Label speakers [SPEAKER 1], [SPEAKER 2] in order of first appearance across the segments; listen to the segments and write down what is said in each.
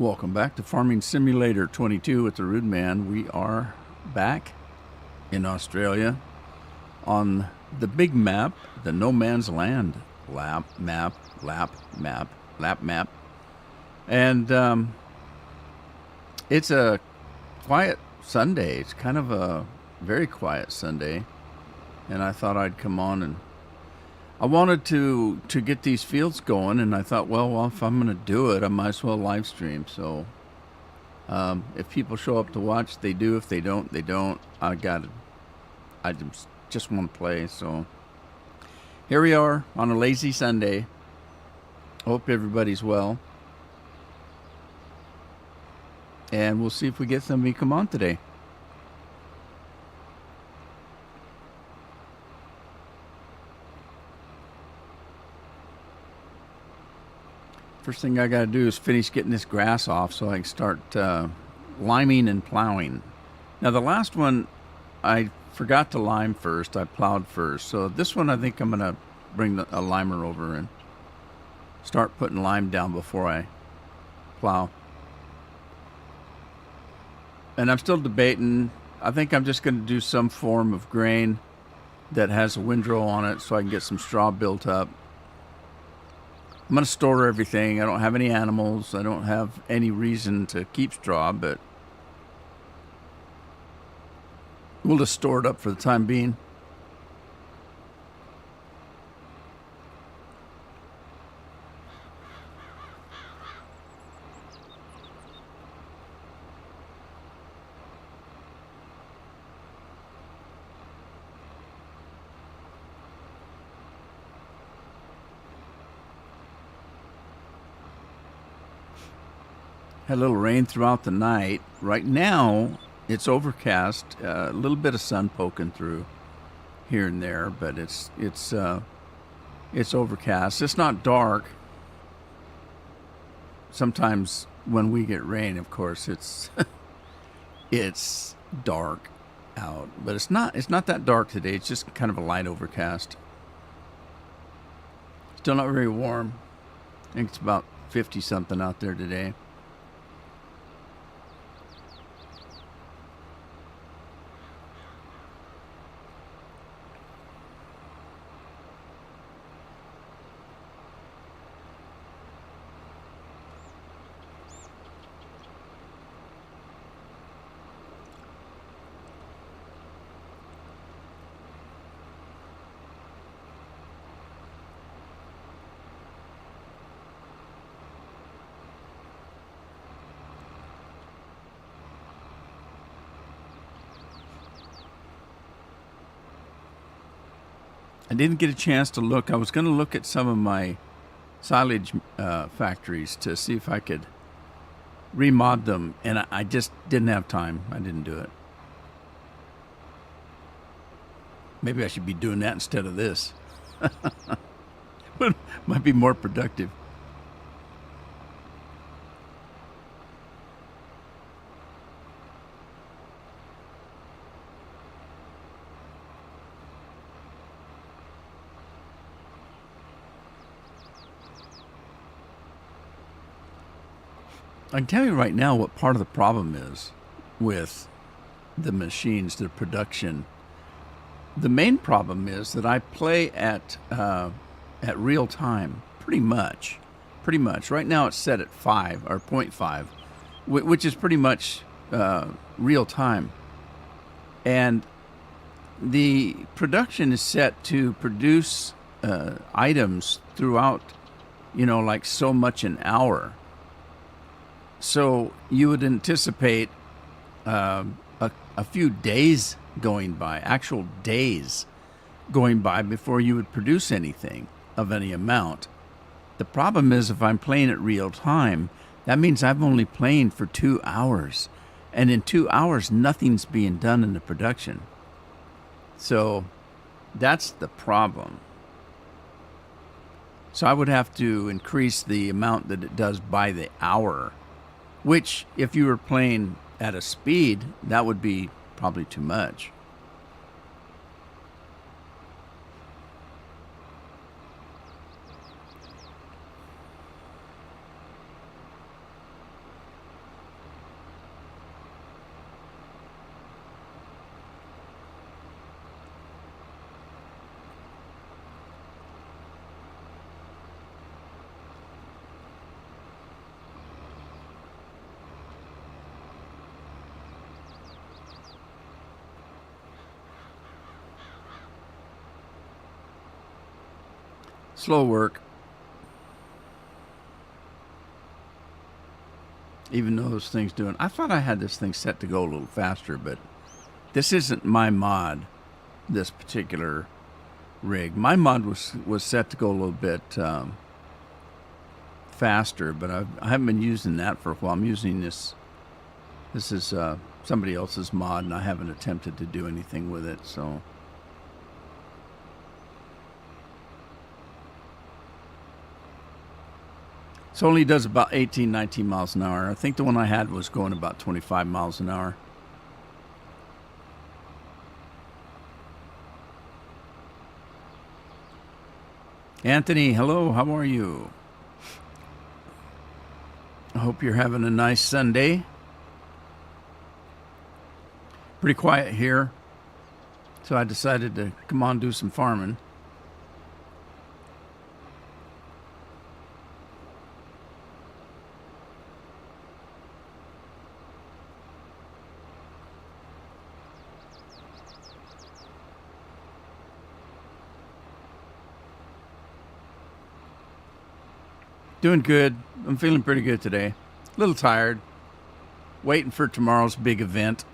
[SPEAKER 1] Welcome back to Farming Simulator 22 with the Rude Man. We are back in Australia on the big map, the No Man's Land map. And it's a quiet Sunday. It's kind of a very quiet Sunday. And I thought I'd come on and I wanted to get these fields going, and I thought, well, if I'm going to do it, I might as well live stream. So if people show up to watch, they do. If they don't, they don't. I just want to play. So here we are on a lazy Sunday. Hope everybody's well, and we'll see if we get somebody to come on today. First thing I got to do is finish getting this grass off so I can start liming and plowing. Now the last one, I forgot to lime first. I plowed first. So this one I think I'm going to bring a limer over and start putting lime down before I plow. And I'm still debating. I think I'm just going to do some form of grain that has a windrow on it so I can get some straw built up. I'm going to store everything. I don't have any animals. I don't have any reason to keep straw, but we'll just store it up for the time being. Had a little rain throughout the night. Right now, it's overcast. A little bit of sun poking through here and there, but it's overcast. It's not dark. Sometimes when we get rain, of course, it's it's dark out, but it's not that dark today. It's just kind of a light overcast. Still not very warm. I think it's about 50 something out there today. I didn't get a chance to look. I was going to look at some of my silage factories to see if I could remod them, and I just didn't have time. I didn't do it. Maybe I should be doing that instead of this. Might be more productive. I can tell you right now what part of the problem is with the machines, the production. The main problem is that I play at real time, pretty much. Right now it's set at 5 or 0.5, which is pretty much real time. And the production is set to produce items throughout, like so much an hour. So you would anticipate a few days going by, actual days going by before you would produce anything of any amount. The problem is if I'm playing at real time, that means I'm only playing for 2 hours. And in 2 hours, nothing's being done in the production. So that's the problem. So I would have to increase the amount that it does by the hour. Which, if you were playing at a speed, that would be probably too much. Slow work. Even though those things doing, I thought I had this thing set to go a little faster, but this isn't my mod. This particular rig, my mod was set to go a little bit faster, but I haven't been using that for a while. I'm using this. This is somebody else's mod, and I haven't attempted to do anything with it. So. So only does about 18, 19 miles an hour. I think the one I had was going about 25 miles an hour. Anthony, hello, how are you? I hope you're having a nice Sunday. Pretty quiet here, so I decided to come on do some farming. Doing good. I'm feeling pretty good today. A little tired. Waiting for tomorrow's big event.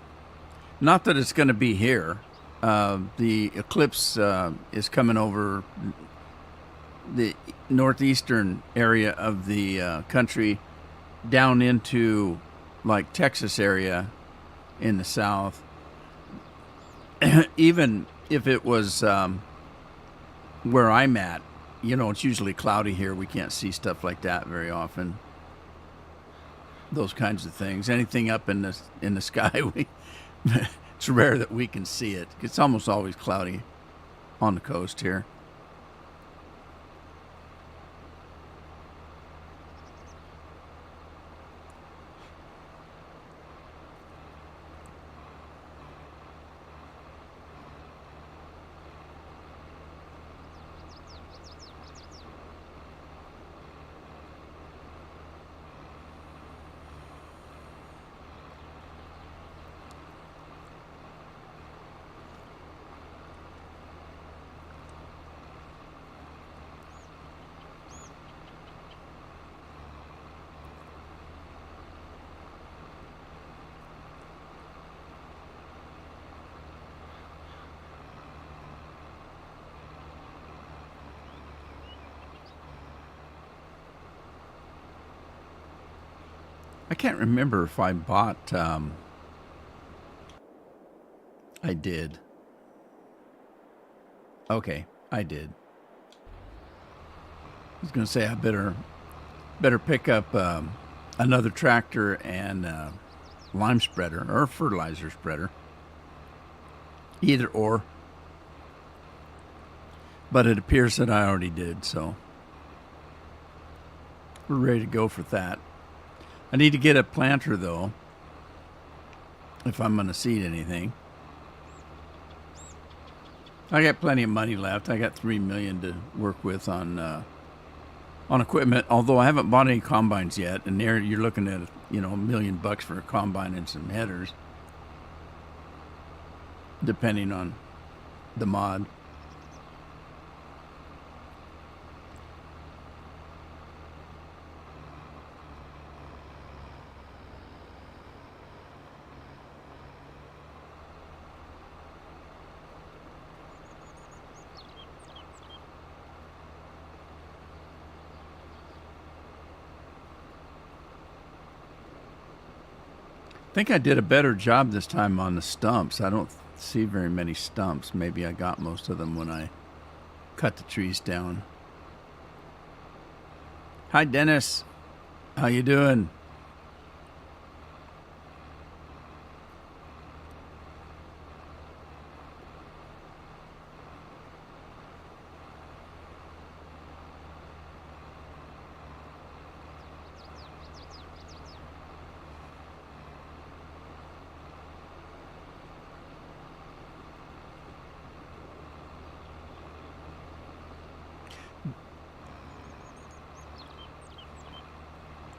[SPEAKER 1] Not that it's going to be here. The eclipse is coming over the northeastern area of the country down into like Texas area in the south. Even if it was where I'm at, you know, it's usually cloudy here. We can't see stuff like that very often. Those kinds of things. Anything up in the sky, it's rare that we can see it. It's almost always cloudy on the coast here. I can't remember if I bought. I did. Okay, I did. I was going to say I better pick up another tractor and lime spreader or fertilizer spreader. Either or. But it appears that I already did, so we're ready to go for that. I need to get a planter, though, if I'm going to seed anything. I got plenty of money left. I got $3 million to work with on equipment. Although I haven't bought any combines yet, and there you're looking at $1 million for a combine and some headers, depending on the mod. I think I did a better job this time on the stumps. I don't see very many stumps. Maybe I got most of them when I cut the trees down. Hi, Dennis. How you doing?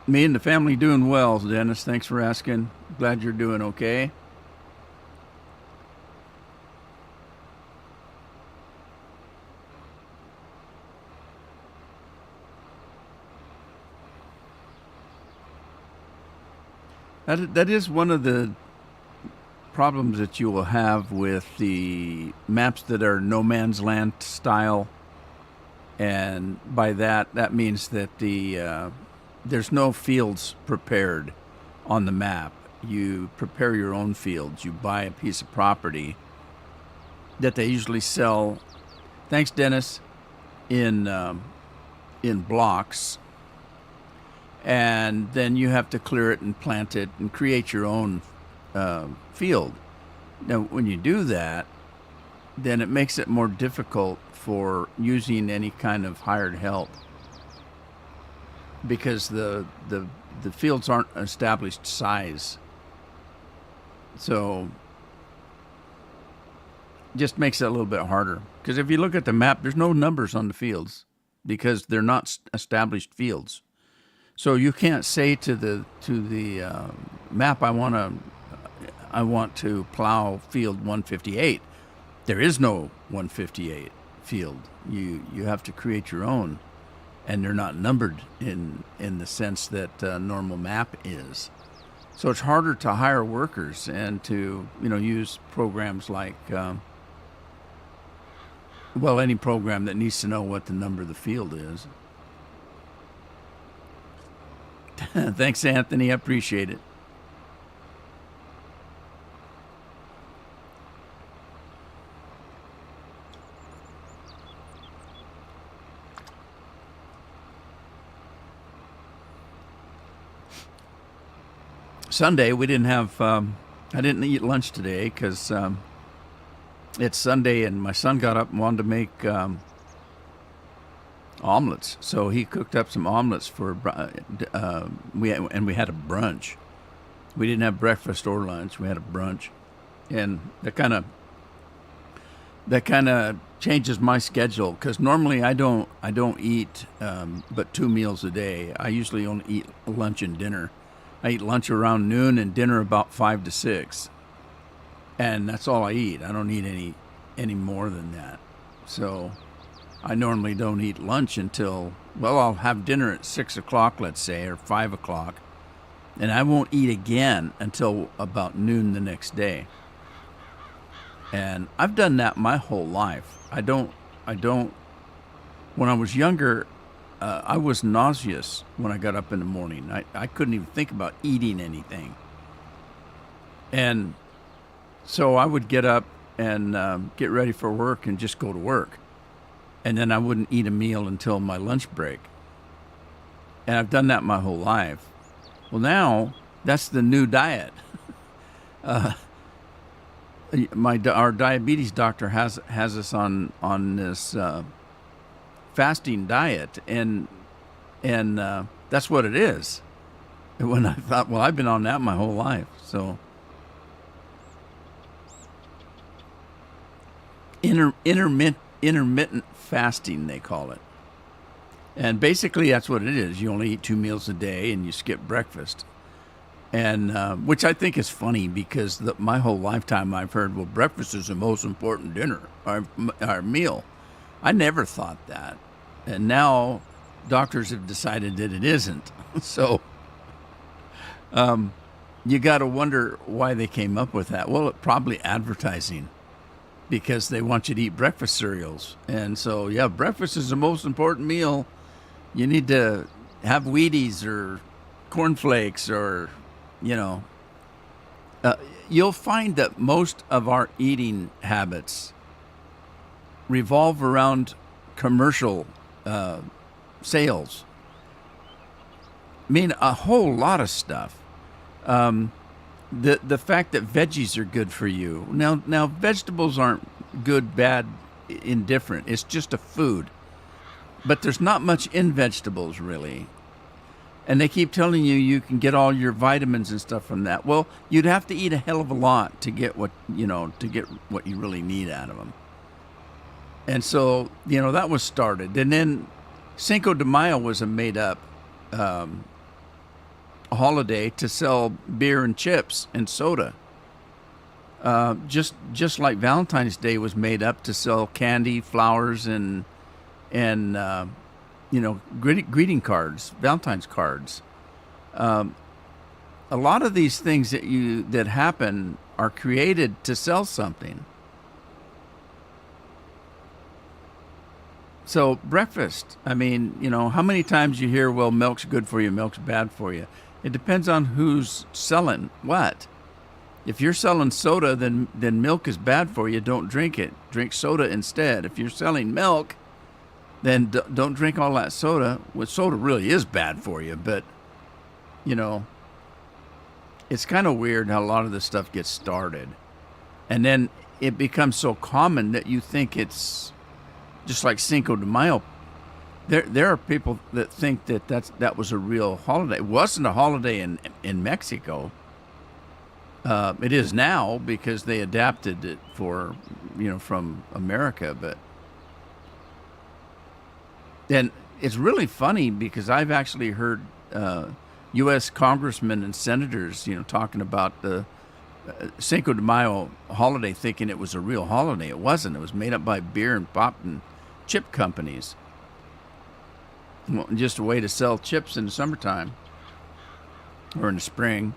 [SPEAKER 1] Me and the family doing well, Dennis. Thanks for asking. Glad you're doing okay. That is one of the problems that you will have with the maps that are no man's land style, and by that means that there's no fields prepared on the map. You prepare your own fields. You buy a piece of property that they usually sell. Thanks, Dennis. In blocks, and then you have to clear it and plant it and create your own field. Now, when you do that, then it makes it more difficult for using any kind of hired help, because the fields aren't established size. So just makes it a little bit harder, because if you look at the map, there's no numbers on the fields because they're not established fields. So you can't say to the map, I want to plow field 158. There is no 158 field. You have to create your own, and they're not numbered in the sense that a normal map is. So it's harder to hire workers and to use programs like any program that needs to know what the number of the field is. Thanks, Anthony. I appreciate it. Sunday, we didn't have, I didn't eat lunch today because it's Sunday and my son got up and wanted to make omelets. So he cooked up some omelets for, we had a brunch. We didn't have breakfast or lunch. We had a brunch. And that kind of changes my schedule, because normally I don't eat but 2 meals a day. I usually only eat lunch and dinner. I eat lunch around noon and dinner about 5 to 6, and that's all I eat. I don't eat any more than that. So I normally don't eat lunch until, I'll have dinner at 6 o'clock, let's say, or 5 o'clock, and I won't eat again until about noon the next day. And I've done that my whole life. I don't. When I was younger, I was nauseous when I got up in the morning. I couldn't even think about eating anything. And so I would get up and get ready for work and just go to work. And then I wouldn't eat a meal until my lunch break. And I've done that my whole life. Well, now that's the new diet. Our diabetes doctor has us on this fasting diet, and that's what it is. And when I thought, I've been on that my whole life. So intermittent fasting, they call it. And basically that's what it is. You only eat 2 meals a day and you skip breakfast. And which I think is funny, because my whole lifetime I've heard, breakfast is the most important dinner, our meal. I never thought that. And now doctors have decided that it isn't. So you got to wonder why they came up with that. Well, probably advertising, because they want you to eat breakfast cereals. And so, breakfast is the most important meal. You need to have Wheaties or cornflakes or, you'll find that most of our eating habits revolve around commercial sales. I mean, a whole lot of stuff. The fact that veggies are good for you. Now vegetables aren't good, bad, indifferent. It's just a food. But there's not much in vegetables, really. And they keep telling you can get all your vitamins and stuff from that. Well, you'd have to eat a hell of a lot to get what you really need out of them. And so, that was started. And then Cinco de Mayo was a made-up holiday to sell beer and chips and soda. Just like Valentine's Day was made up to sell candy, flowers, and greeting cards, Valentine's cards. a lot of these things that happen are created to sell something. So breakfast, I mean, how many times you hear, well, milk's good for you, milk's bad for you. It depends on who's selling what. If you're selling soda, then milk is bad for you. Don't drink it. Drink soda instead. If you're selling milk, then don't drink all that soda. Well, soda really is bad for you, but, it's kind of weird how a lot of this stuff gets started. And then it becomes so common that you think it's just like Cinco de Mayo. There are people that think that was a real holiday. It wasn't a holiday in Mexico. It is now because they adapted it from America. But then it's really funny because I've actually heard U.S. congressmen and senators, talking about the Cinco de Mayo holiday, thinking it was a real holiday. It wasn't. It was made up by beer and pop and chip companies. Well, just a way to sell chips in the summertime or in the spring.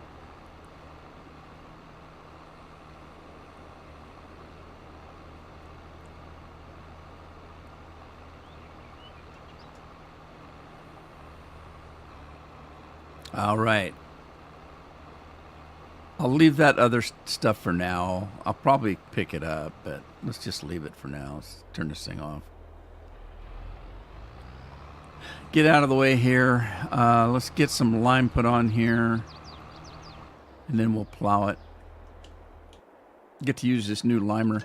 [SPEAKER 1] All right. I'll leave that other stuff for now. I'll probably pick it up, but let's just leave it for now. Let's turn this thing off. Get out of the way here. Let's get some lime put on here, and then we'll plow it. Get to use this new limer.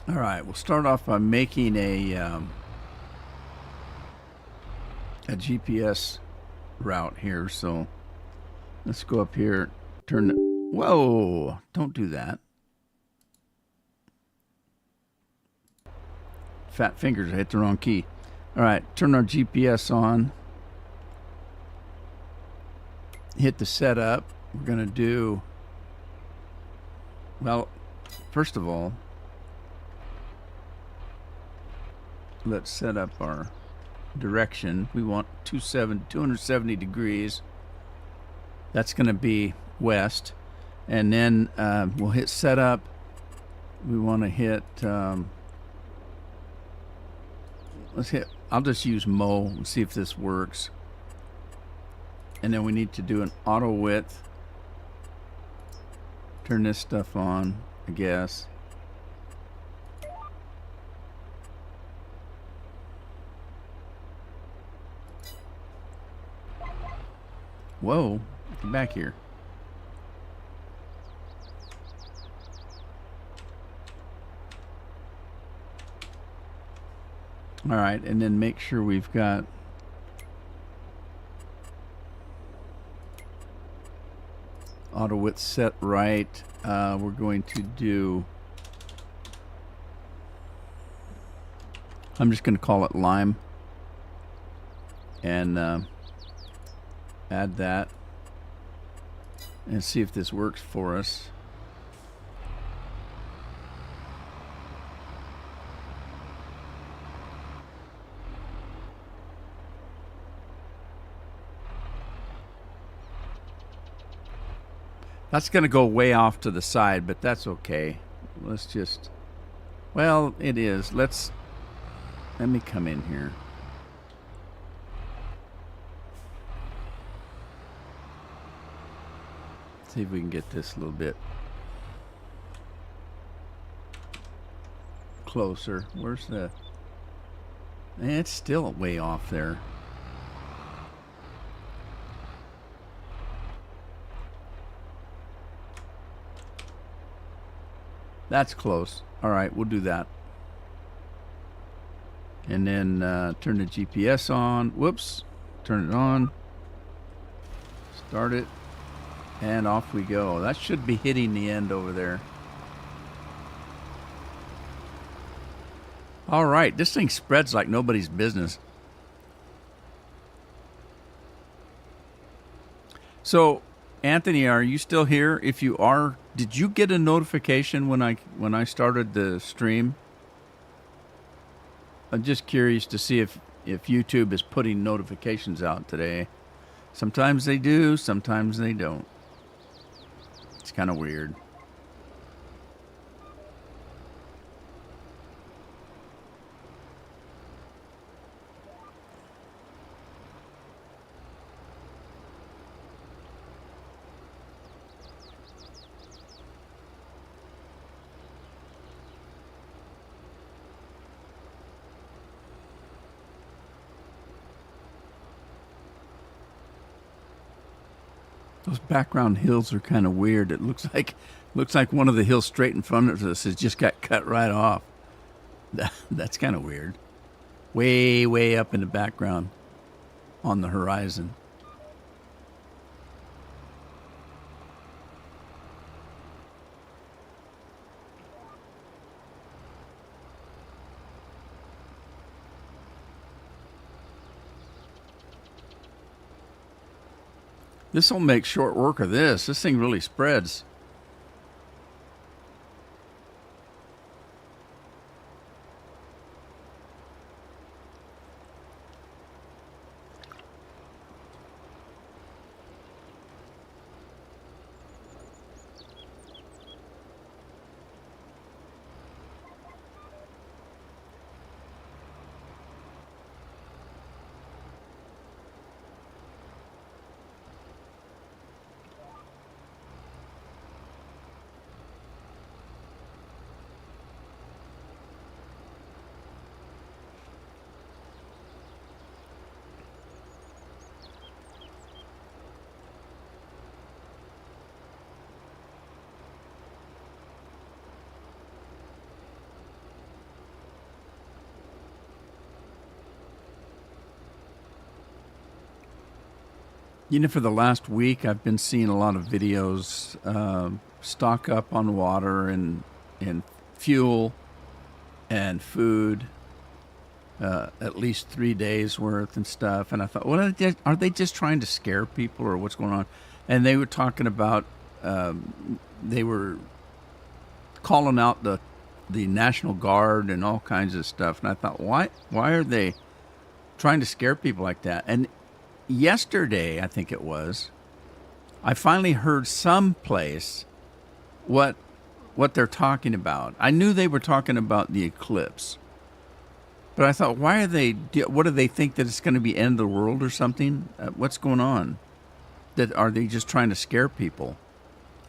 [SPEAKER 1] All right, we'll start off by making a GPS route here. So let's go up here, turn. Whoa! Don't do that. Fat fingers, I hit the wrong key. All right, turn our GPS on. Hit the setup. We're gonna do. Well, first of all, let's set up our direction. We want 270 degrees. That's going to be west. And then we'll hit setup. We want to hit, I'll just use Mo and see if this works. And then we need to do an auto width. Turn this stuff on, I guess. Whoa, get back here. All right, and then make sure we've got auto width set right. We're going to do, I'm just going to call it lime. And add that and see if this works for us. That's going to go way off to the side, but that's okay. Let's just, well, it is. Let me come in here. See if we can get this a little bit closer. Where's the... It's still way off there. That's close. All right, we'll do that. And then turn the GPS on. Whoops. Turn it on. Start it, and off we go. That should be hitting the end over there. All right, this thing spreads like nobody's business. So, Anthony, are you still here? If you are, did you get a notification when I started the stream? I'm just curious to see if YouTube is putting notifications out today. Sometimes they do, sometimes they don't. It's kind of weird. Those background hills are kind of weird. It looks like one of the hills straight in front of us has just got cut right off. That's kind of weird. Way, way up in the background on the horizon. This will make short work of this. This thing really spreads. You know, for the last week, I've been seeing a lot of videos, stock up on water and fuel and food, at least 3 days worth and stuff. And I thought, what are they just trying to scare people or what's going on? And they were talking about, they were calling out the National Guard and all kinds of stuff. And I thought, why are they trying to scare people like that? And yesterday, I think it was, I finally heard someplace what they're talking about. I knew they were talking about the eclipse, but I thought, what do they think, that it's going to be end of the world or something? What's going on? Are they just trying to scare people?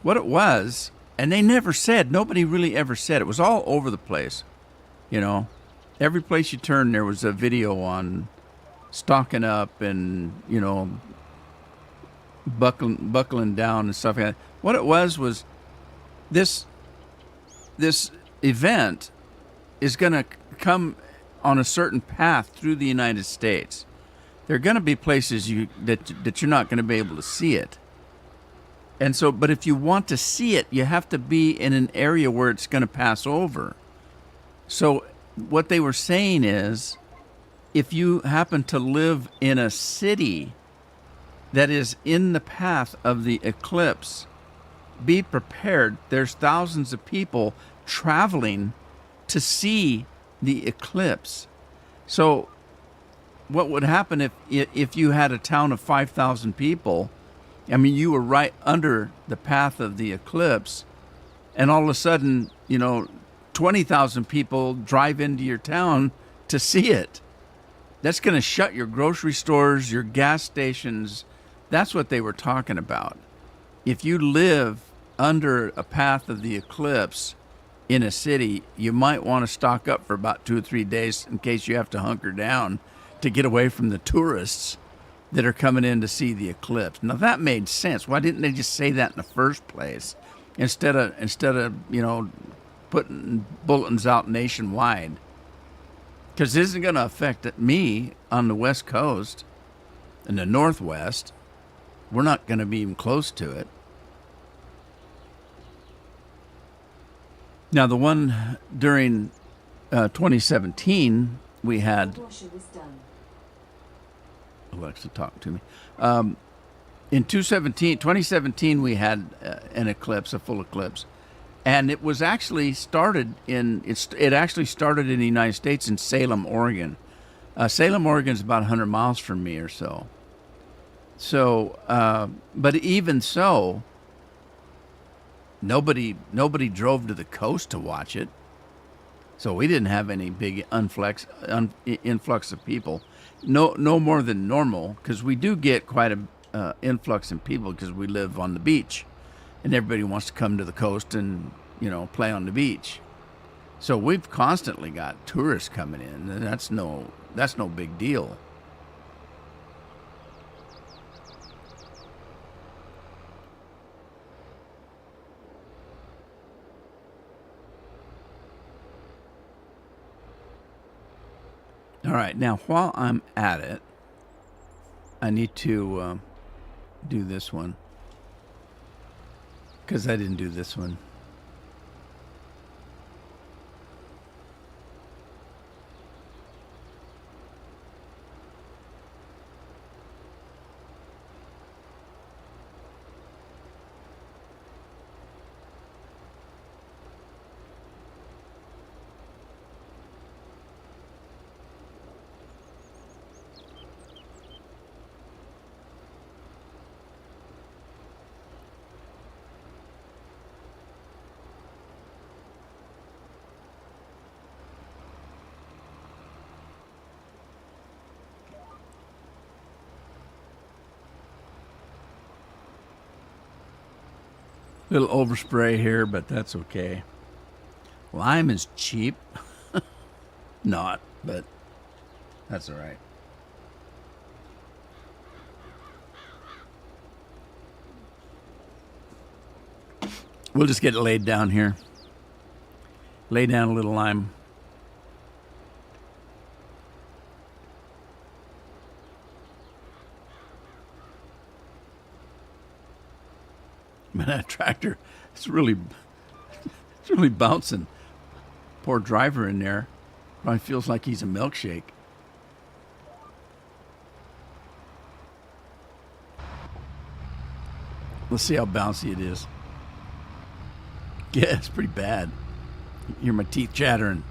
[SPEAKER 1] What it was, and they never said, nobody really ever said. It was all over the place. You know, every place you turned, there was a video on stocking up and, you know, buckling down and stuff like that. What it was this event is going to come on a certain path through the United States. There are going to be places that you're not going to be able to see it. And so, but if you want to see it, you have to be in an area where it's going to pass over. So what they were saying is, if you happen to live in a city that is in the path of the eclipse, be prepared. There's thousands of people traveling to see the eclipse. So what would happen if you had a town of 5,000 people? I mean, you were right under the path of the eclipse, and all of a sudden, you know, 20,000 people drive into your town to see it. That's going to shut your grocery stores, your gas stations. That's what they were talking about. If you live under a path of the eclipse in a city, you might want to stock up for about 2 or 3 days in case you have to hunker down to get away from the tourists that are coming in to see the eclipse. Now that made sense. Why didn't they just say that in the first place instead of you know, putting bulletins out nationwide? Because this isn't going to affect me on the West Coast and the Northwest. We're not going to be even close to it. Now, the one during 2017, we had Alexa talk to me. In 2017, we had an eclipse, a full eclipse, and it was actually started in it actually started in the United States in Salem, Oregon. Salem, Oregon is about 100 miles from me or so. So, but even so, nobody drove to the coast to watch it. So we didn't have any big influx of people. No more than normal, because we do get quite a influx in people because we live on the beach, and everybody wants to come to the coast and play on the beach. So we've constantly got tourists coming in, and that's no big deal. All right, now while I'm at it, I need to do this one, because I didn't do this one. Little overspray here, but that's okay. Lime is cheap. Not, but that's all right. We'll just get it laid down here. Lay down a little lime. Man, that tractor, it's really bouncing. Poor driver in there probably feels like he's a milkshake. Let's see how bouncy it is. Yeah, it's pretty bad. You hear my teeth chattering.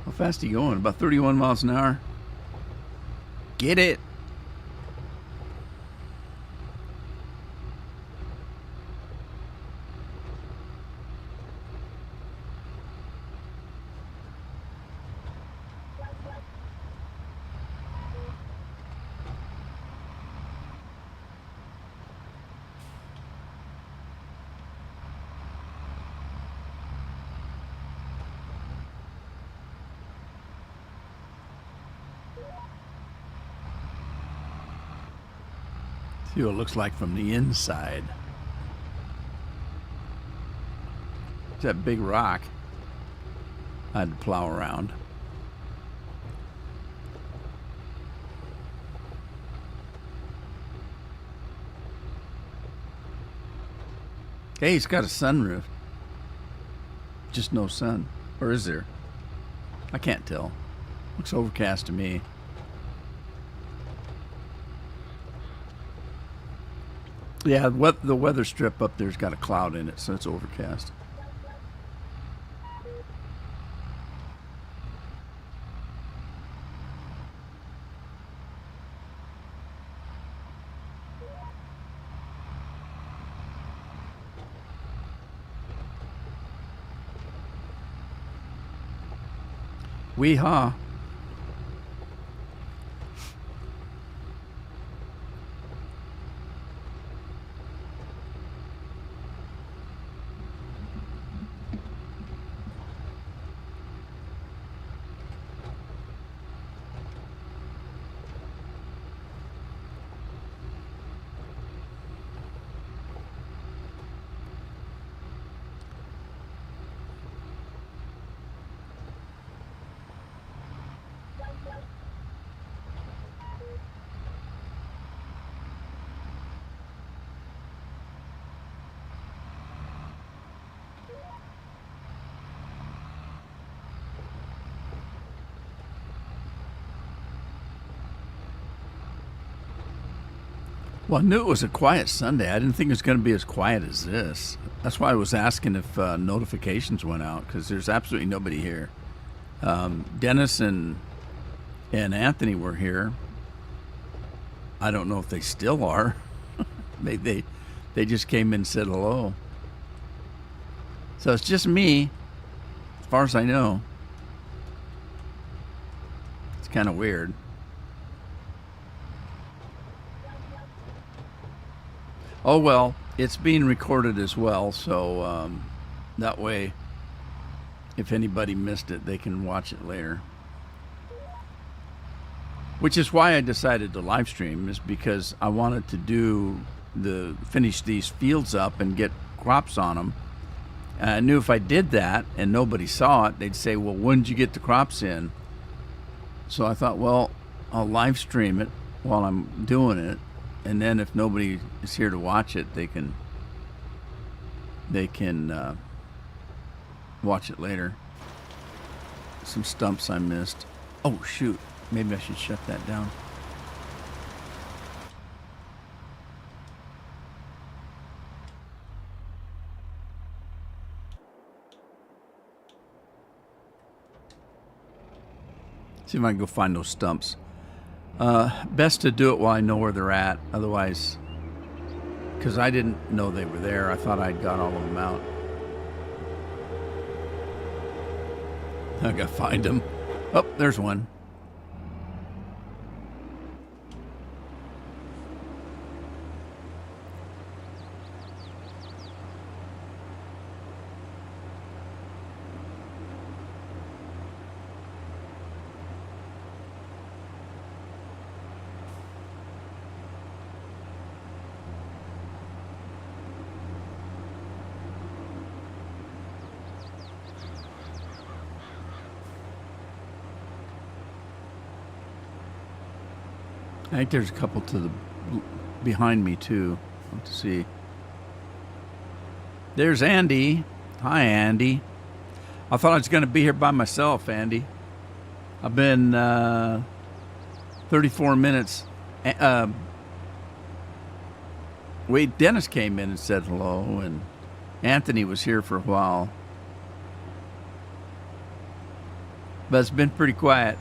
[SPEAKER 1] How fast are you going? About 31 miles an hour. Get it. See what it looks like from the inside. It's that big rock I had to plow around. Hey, it's got a sunroof. Just no sun. Or is there? I can't tell. Looks overcast to me. Yeah, the weather strip up there's got a cloud in it, so it's overcast. Wee-haw. Well, I knew it was a quiet Sunday. I didn't think it was going to be as quiet as this. That's why I was asking if notifications went out, because there's absolutely nobody here. Dennis and Anthony were here. I don't know if they still are. They just came in and said hello. So it's just me, as far as I know. It's kind of weird. Oh well, it's being recorded as well, so that way, if anybody missed it, they can watch it later. Which is why I decided to live stream, is because I wanted to finish these fields up and get crops on them. And I knew if I did that and nobody saw it, they'd say, well, when did you get the crops in? So I thought, well, I'll live stream it while I'm doing it. And then if nobody is here to watch it, they can watch it later. Some stumps I missed. Oh, shoot. Maybe I should shut that down. See if I can go find those stumps. Best to do it while I know where they're at. Otherwise, because I didn't know they were there. I thought I'd got all of them out. I gotta find them. Oh, there's one. I think there's a couple to the behind me too. Let's see. There's Andy. Hi, Andy. I thought I was going to be here by myself, Andy. I've been 34 minutes. Wait, Dennis came in and said hello, and Anthony was here for a while. But it's been pretty quiet.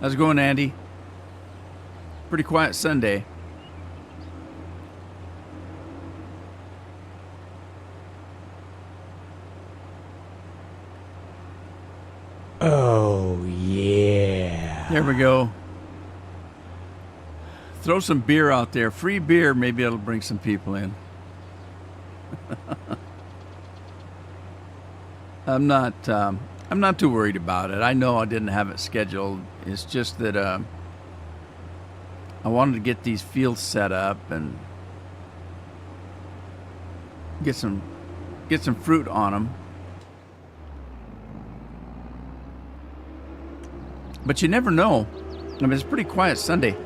[SPEAKER 1] How's it going, Andy? Pretty quiet Sunday.
[SPEAKER 2] Oh, yeah.
[SPEAKER 1] There we go. Throw some beer out there. Free beer. Maybe it'll bring some people in. I'm not too worried about it. I know I didn't have it scheduled. It's just that I wanted to get these fields set up and get some fruit on them. But you never know. I mean, it's a pretty quiet Sunday.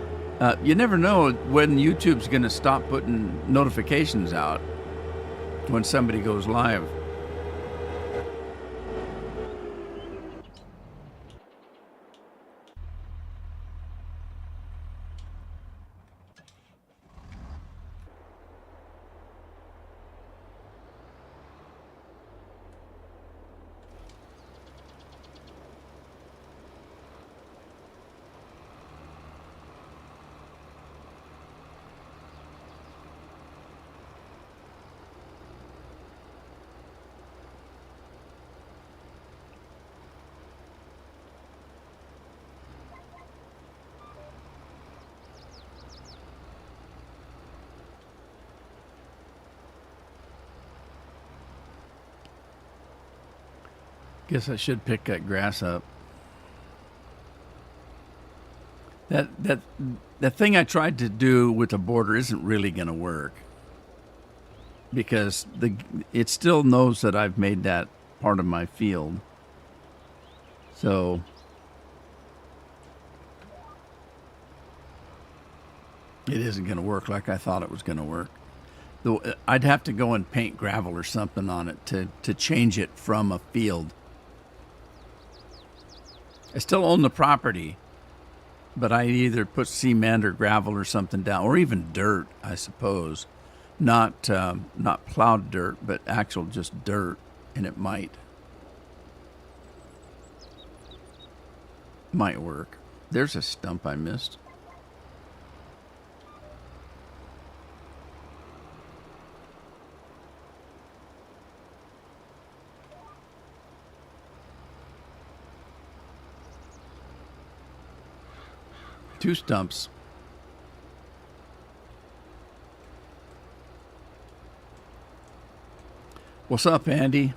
[SPEAKER 1] You never know when YouTube's going to stop putting notifications out when somebody goes live. Guess I should pick that grass up. That thing I tried to do with the border isn't really going to work because it still knows that I've made that part of my field. So It isn't going to work like I thought it was going to work. I'd have to go and paint gravel or something on it to change it from a field. I still own the property, but I either put cement or gravel or something down, or even dirt, I suppose. Not plowed dirt, but actual just dirt, and it might work. There's a stump I missed. Two stumps. What's up, Andy?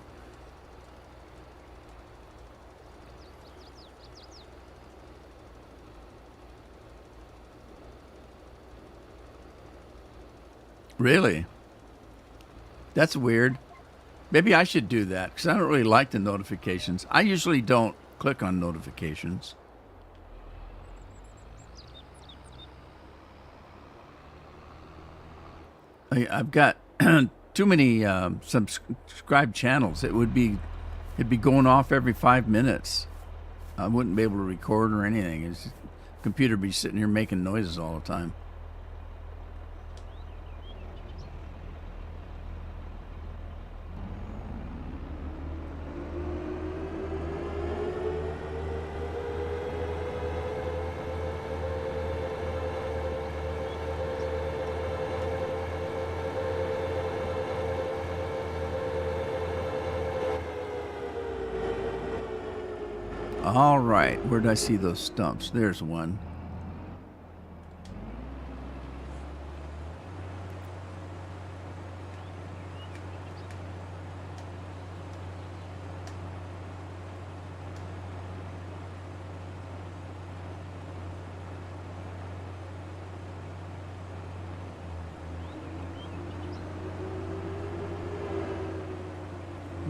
[SPEAKER 1] Really? That's weird. Maybe I should do that because I don't really like the notifications. I usually don't click on notifications. I've got too many subscribed channels. It'd be going off every 5 minutes. I wouldn't be able to record or anything. The computer would be sitting here making noises all the time. All right, where did I see those stumps? There's one.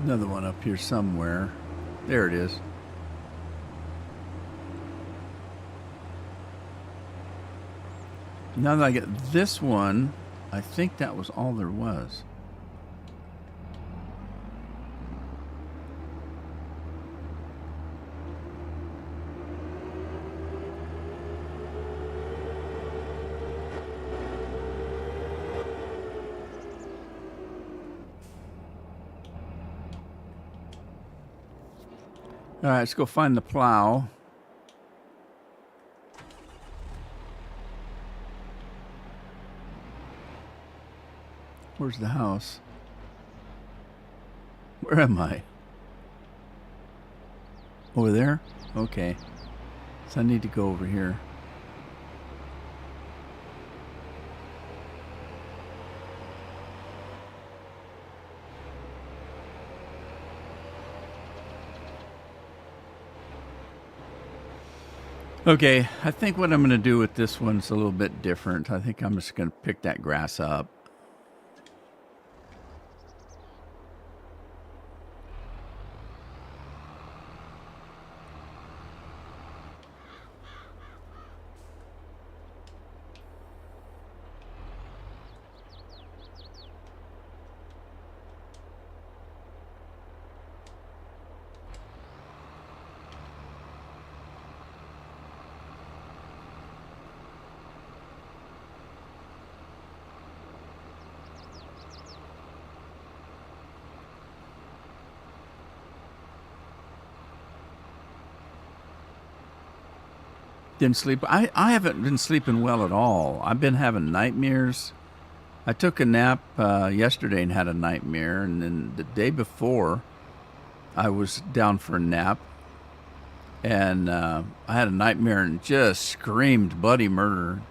[SPEAKER 1] Another one up here somewhere. There it is. Now that I get this one, I think that was all there was. All right, let's go find the plow. Where's the house? Where am I? Over there? Okay. So I need to go over here. Okay, I think what I'm going to do with this one's a little bit different. I think I'm just going to pick that grass up. Didn't sleep. I haven't been sleeping well at all. I've been having nightmares. I took a nap yesterday and had a nightmare, and then the day before, I was down for a nap, and I had a nightmare and just screamed bloody murder.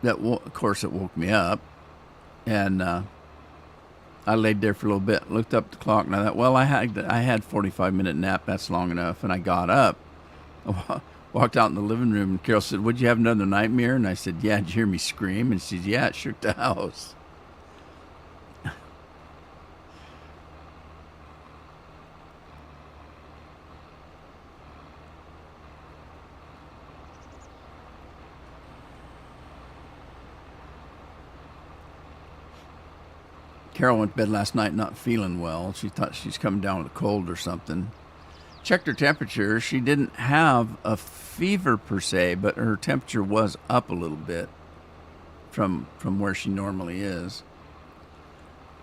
[SPEAKER 1] Of course, it woke me up, and I laid there for a little bit, looked up the clock, and I thought, well, I had 45-minute nap. That's long enough, and I got up. Walked out in the living room, and Carol said, "Would you have another nightmare?" And I said, "Yeah." Did you hear me scream? And she said, "Yeah, it shook the house." Carol went to bed last night not feeling well. She thought she's coming down with a cold or something. Checked her temperature. She didn't have a fever per se, but her temperature was up a little bit from where she normally is.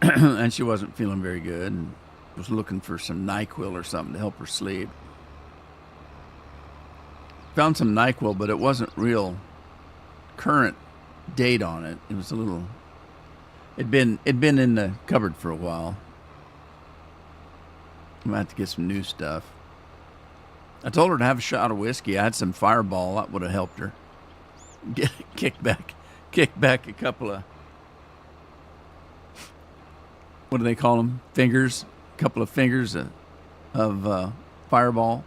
[SPEAKER 1] And she wasn't feeling very good and was looking for some NyQuil or something to help her sleep. Found some NyQuil, but it wasn't real current date on it. It was a little... It'd been in the cupboard for a while. I'm going to have to get some new stuff. I told her to have a shot of whiskey. I had some Fireball. That would have helped her. Kick back a couple of... What do they call them? Fingers? A couple of fingers of Fireball.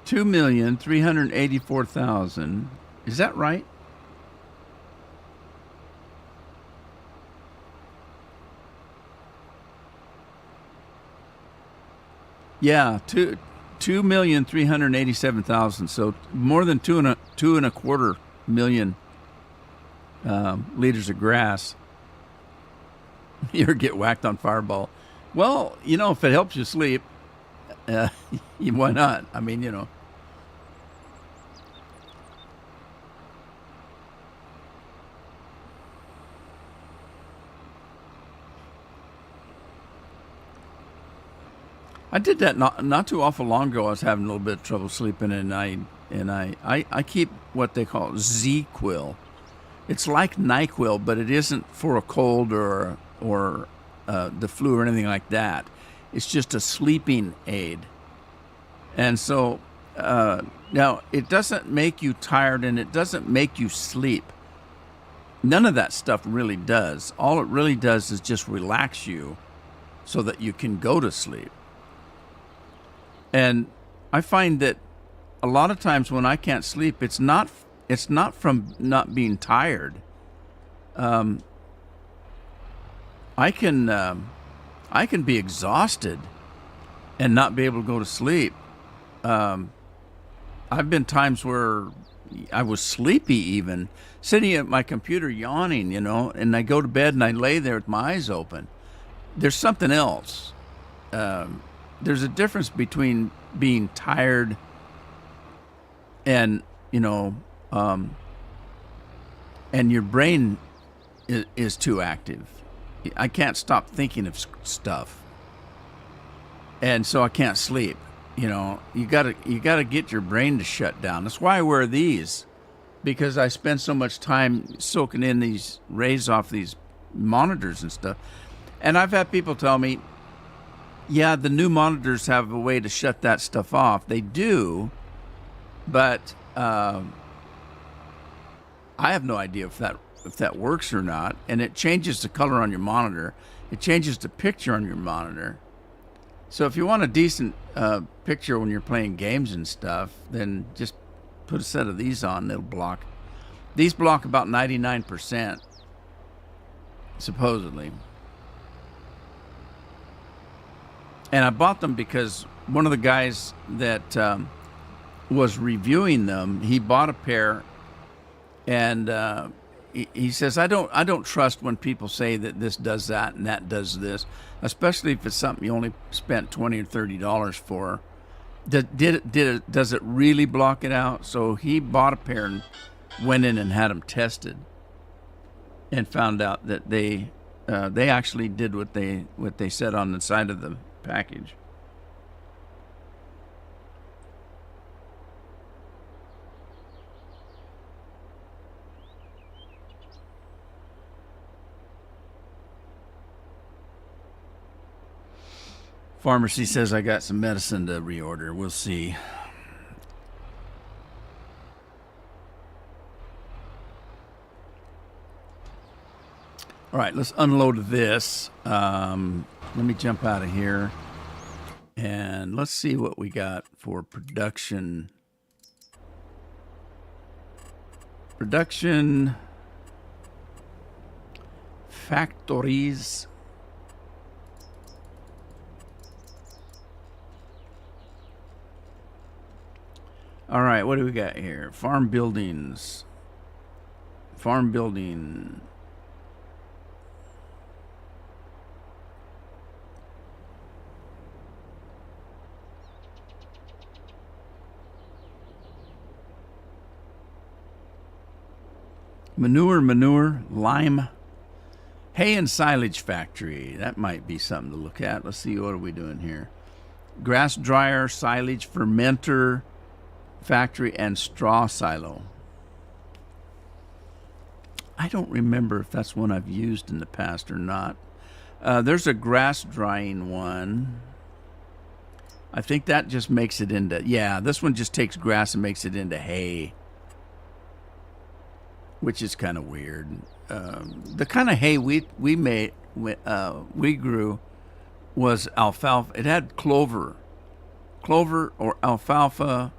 [SPEAKER 1] $2,384,000. Is that right? Yeah, 2,387,000. So more than two and a quarter million liters of grass. You get whacked on Fireball. Well, if it helps you sleep, why not? I mean, I did that not too awful long ago. I was having a little bit of trouble sleeping, and I keep what they call ZQuil. It's like NyQuil, but it isn't for a cold or the flu or anything like that. It's just a sleeping aid. And so now it doesn't make you tired and it doesn't make you sleep. None of that stuff really does. All it really does is just relax you so that you can go to sleep. And I find that a lot of times when I can't sleep, it's not from not being tired. I can be exhausted and not be able to go to sleep. I've been times where I was sleepy even, sitting at my computer yawning, and I go to bed and I lay there with my eyes open. There's something else. There's a difference between being tired and, and your brain is too active. I can't stop thinking of stuff. And so I can't sleep. You gotta get your brain to shut down. That's why I wear these, because I spend so much time soaking in these rays off these monitors and stuff. And I've had people tell me, yeah, the new monitors have a way to shut that stuff off. They do, but I have no idea if that works or not. And it changes the color on your monitor. It changes the picture on your monitor. So if you want a decent picture when you're playing games and stuff, then just put a set of these on. They'll block. These block about 99%, supposedly. And I bought them because one of the guys that was reviewing them, he bought a pair, and he says, I don't trust when people say that this does that and that does this, especially if it's something you only spent $20 or $30 for. Does it really block it out? So he bought a pair and went in and had them tested, and found out that they actually did what they said on the side of the package. Pharmacy says I got some medicine to reorder. We'll see. All right, let's unload this. Let me jump out of here. And let's see what we got for production. Production factories. All right, what do we got here? Farm buildings. Farm building. Manure, lime, hay and silage factory. That might be something to look at. Let's see, what are we doing here? Grass dryer, silage, fermenter factory, and straw silo. I don't remember if that's one I've used in the past or not. There's a grass drying one. I think that just makes it into, yeah, this one just takes grass and makes it into hay, which is kind of weird. The kind of hay we grew was alfalfa. It had clover or alfalfa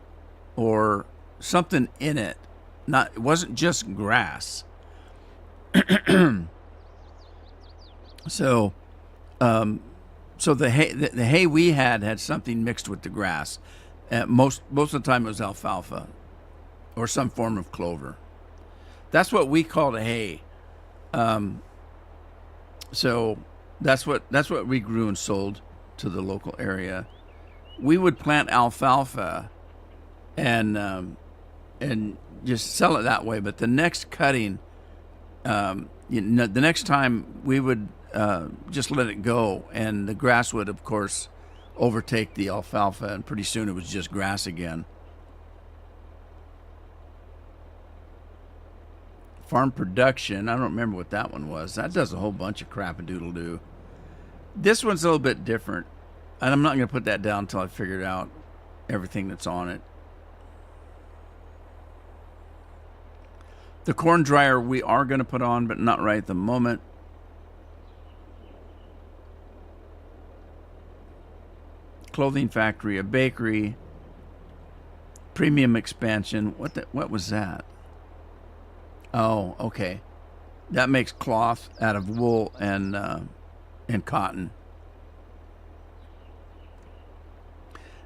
[SPEAKER 1] or something in it. It wasn't just grass. So the hay we had something mixed with the grass. Most of the time it was alfalfa or some form of clover. That's what we called a hay. So that's what we grew and sold to the local area. We would plant alfalfa and just sell it that way. But the next cutting, the next time we would just let it go, and the grass would, of course, overtake the alfalfa, and pretty soon it was just grass again. Farm production, I don't remember what that one was. That does a whole bunch of crap-a-doodle-doo. This one's a little bit different, and I'm not going to put that down until I figured out everything that's on it. The corn dryer we are going to put on, but not right at the moment. Clothing factory, a bakery, premium expansion. What was that? Oh, okay. That makes cloth out of wool and cotton.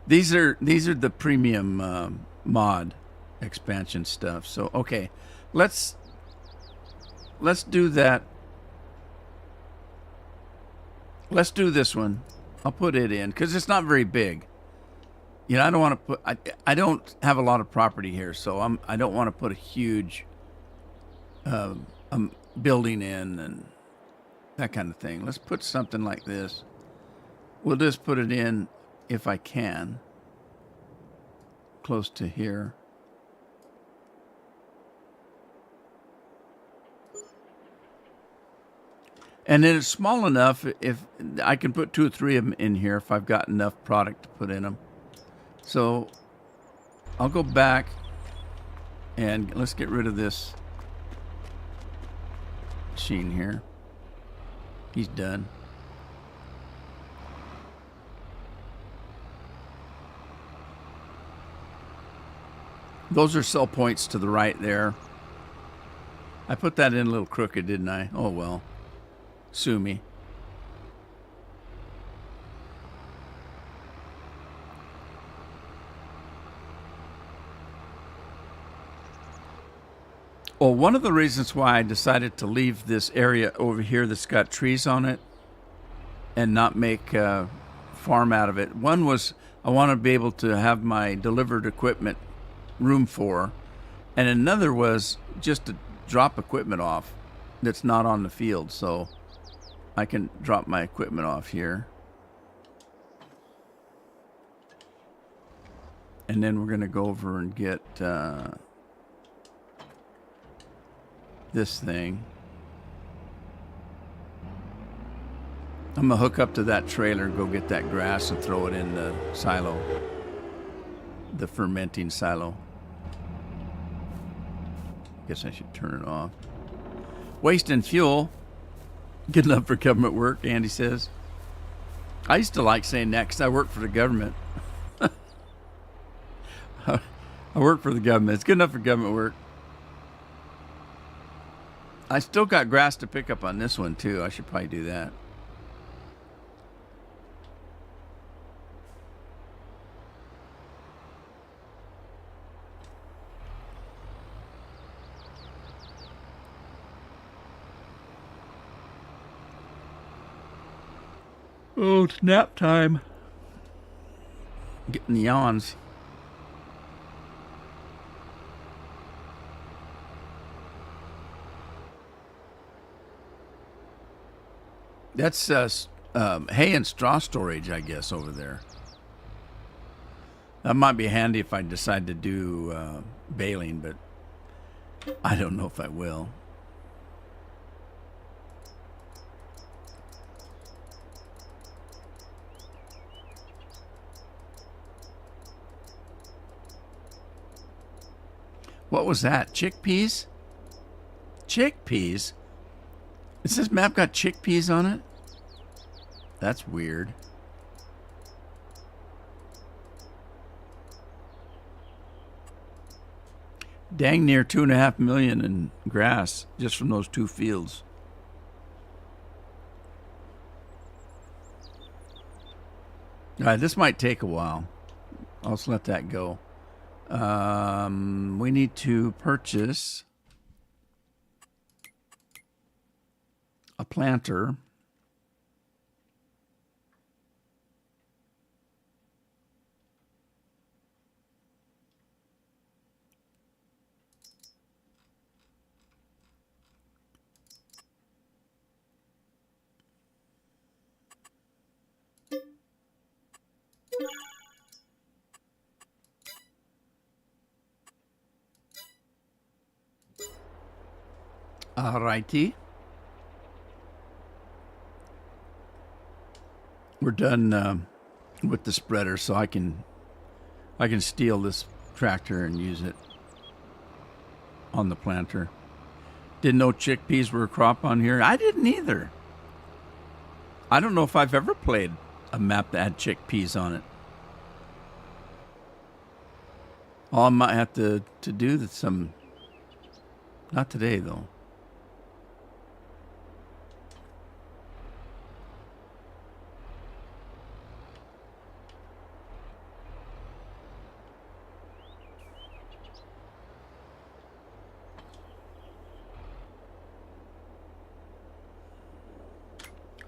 [SPEAKER 1] These are the premium mod expansion stuff. So okay, let's do that. Let's do this one. I'll put it in because it's not very big. You know, I don't want to put. I don't have a lot of property here, so I don't want to put a huge building in and that kind of thing. Let's put something like this. We'll just put it in, if I can, close to here. And then it's small enough, if I can put 2 or 3 of them in here if I've got enough product to put in them. So I'll go back and let's get rid of this machine here. He's done. Those are sell points to the right there. I put that in a little crooked, didn't I? Oh well. Sue me. Well, one of the reasons why I decided to leave this area over here that's got trees on it and not make a farm out of it, one was I want to be able to have my delivered equipment room for, and another was just to drop equipment off that's not on the field, so I can drop my equipment off here. And then we're going to go over and get this thing. I'm going to hook up to that trailer and go get that grass and throw it in the silo, the fermenting silo. Guess I should turn it off. Waste and fuel. Good enough for government work, Andy says. I used to like saying that because I work for the government. I work for the government. It's good enough for government work. I still got grass to pick up on this one, too. I should probably do that. Oh, it's nap time. Getting the yawns. That's hay and straw storage, I guess, over there. That might be handy if I decide to do baling, but I don't know if I will. What was that? Chickpeas? Chickpeas? Is this map got chickpeas on it? That's weird. Dang near 2.5 million in grass just from those 2 fields. All right, this might take a while. I'll just let that go. We need to purchase a planter. Alrighty. We're done with the spreader, so I can steal this tractor and use it on the planter. Didn't know chickpeas were a crop on here. I didn't either. I don't know if I've ever played a map that had chickpeas on it. I might have to do some. Not today, though.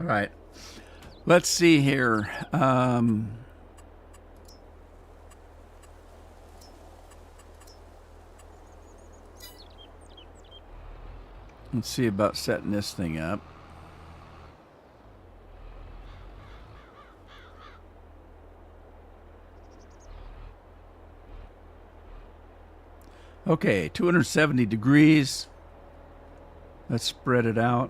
[SPEAKER 1] All right. Let's see here. Let's see about setting this thing up. Okay, 270 degrees. Let's spread it out.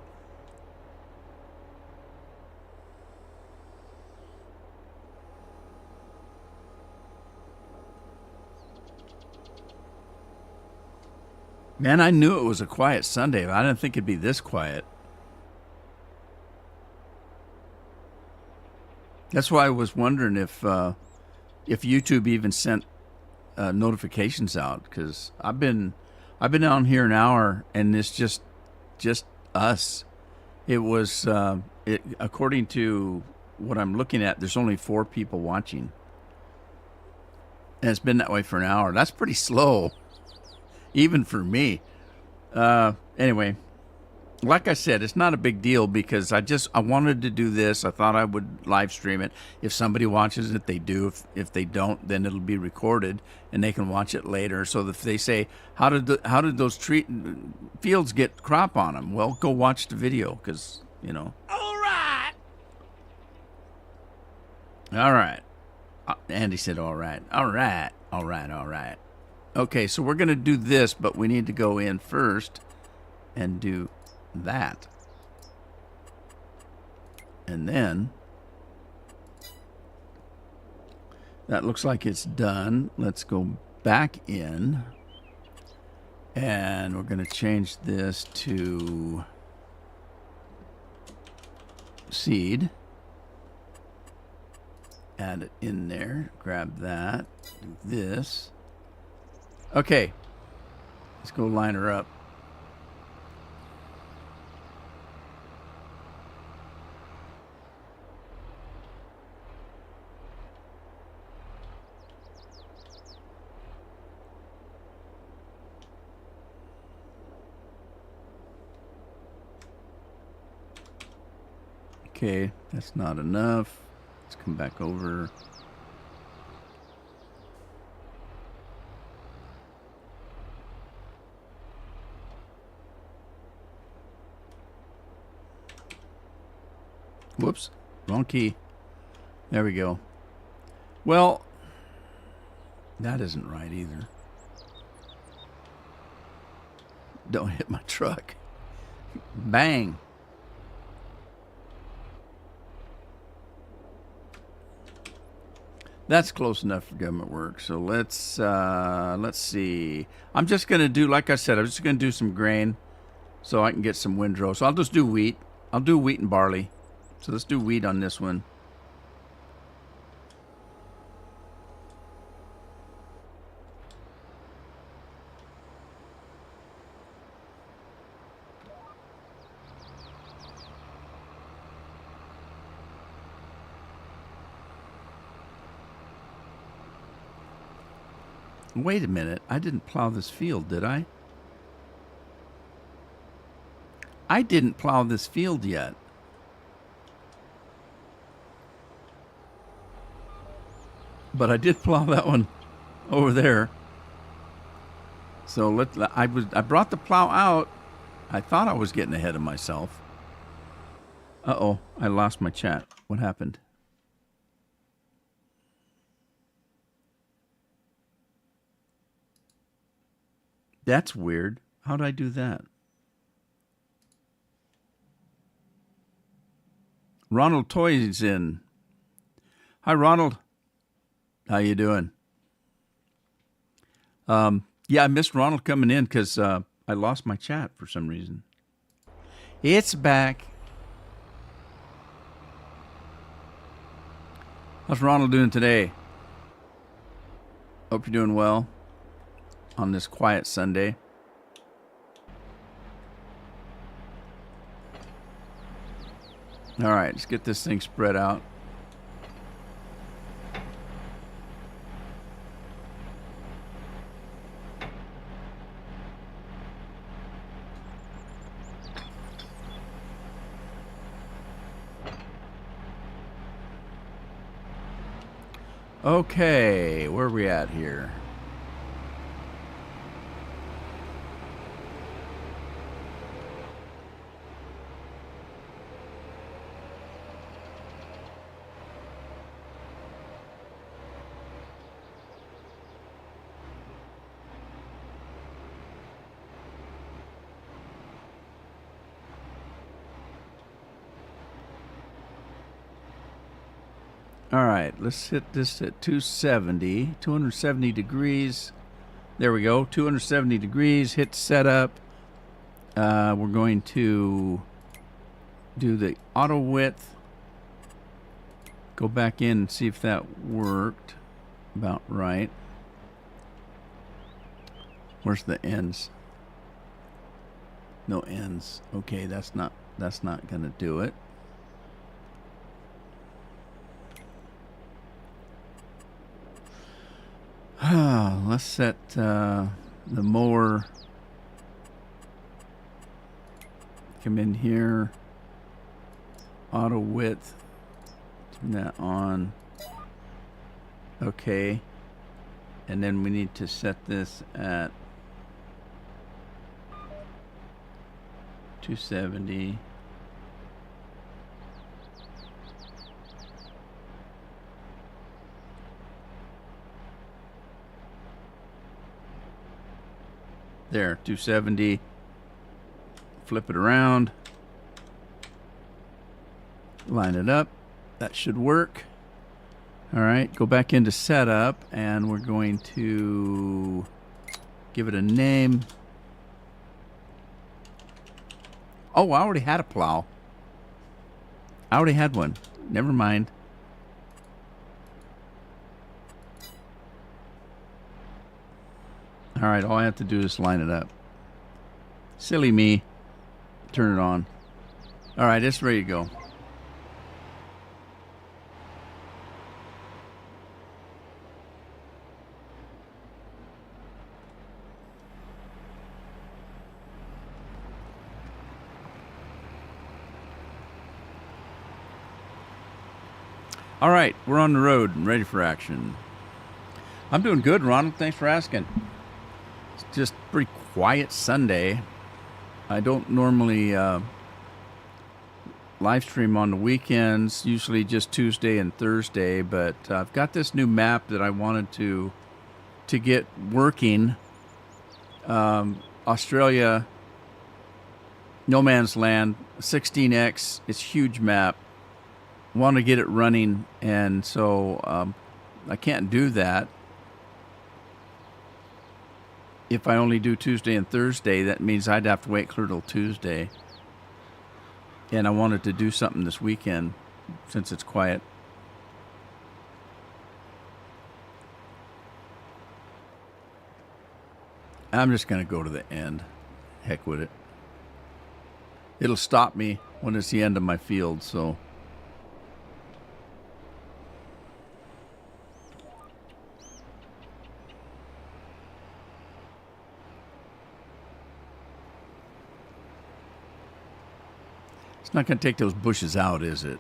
[SPEAKER 1] Man, I knew it was a quiet Sunday, but I didn't think it'd be this quiet. That's why I was wondering if YouTube even sent notifications out, because I've been on here an hour and it's just us. It was according to what I'm looking at, there's only 4 people watching, and it's been that way for an hour. That's pretty slow. Even for me. Anyway, like I said, it's not a big deal because I wanted to do this. I thought I would live stream it. If somebody watches it, they do. If they don't, then it'll be recorded and they can watch it later. So if they say, how did those fields get crop on them? Well, go watch the video because, All right. All right. Andy said, all right. All right. All right. All right. Okay, so we're going to do this, but we need to go in first and do that. And then that looks like it's done. Let's go back in. And we're going to change this to seed. Add it in there. Grab that. Do this. Okay. Let's go line her up. Okay, that's not enough. Let's come back over. Whoops, wrong key. There we go. Well, that isn't right either. Don't hit my truck. Bang. That's close enough for government work. So let's see. I'm just gonna do, like I said, I'm just gonna do some grain so I can get some windrow. So I'll just do wheat. I'll do wheat and barley. So let's do wheat on this one. Wait a minute. I didn't plow this field, did I? I didn't plow this field yet. But I did plow that one over there. So I brought the plow out. I thought I was getting ahead of myself. Uh-oh, I lost my chat. What happened? That's weird. How'd I do that? Ronald Toy's in. Hi, Ronald. How you doing? Yeah, I missed Ronald coming in because I lost my chat for some reason. It's back. How's Ronald doing today? Hope you're doing well on this quiet Sunday. All right, let's get this thing spread out. Okay, where are we at here? All right, let's hit this at 270 degrees. There we go, 270 degrees, hit setup. We're going to do the auto width. Go back in and see if that worked about right. Where's the ends? No ends. Okay, that's not gonna do it. Let's set the mower. Come in here. Auto width. Turn that on. Okay. And then we need to set this at 270. There, 270. Flip it around. Line it up. That should work. All right, go back into setup, and we're going to give it a name. Oh, I already had a plow. I already had one. Never mind. All right, all I have to do is line it up. Silly me. Turn it on. All right, it's ready to go. All right, we're on the road and ready for action. I'm doing good, Ronald. Thanks for asking. It's just a pretty quiet Sunday. I don't normally live stream on the weekends, usually just Tuesday and Thursday, but I've got this new map that I wanted to get working. Australia, no man's land, 16x. It's a huge map. Want to get it running, and so I can't do that. If I only do Tuesday and Thursday, that means I'd have to wait clear till Tuesday. And I wanted to do something this weekend since it's quiet. I'm just going to go to the end. Heck with it. It'll stop me when it's the end of my field, so... It's not going to take those bushes out, is it?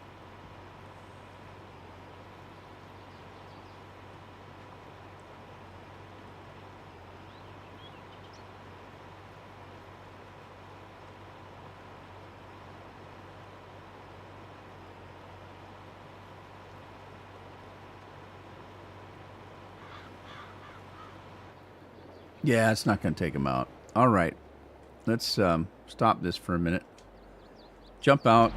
[SPEAKER 1] Yeah, it's not going to take them out. All right. Let's stop this for a minute. Jump out,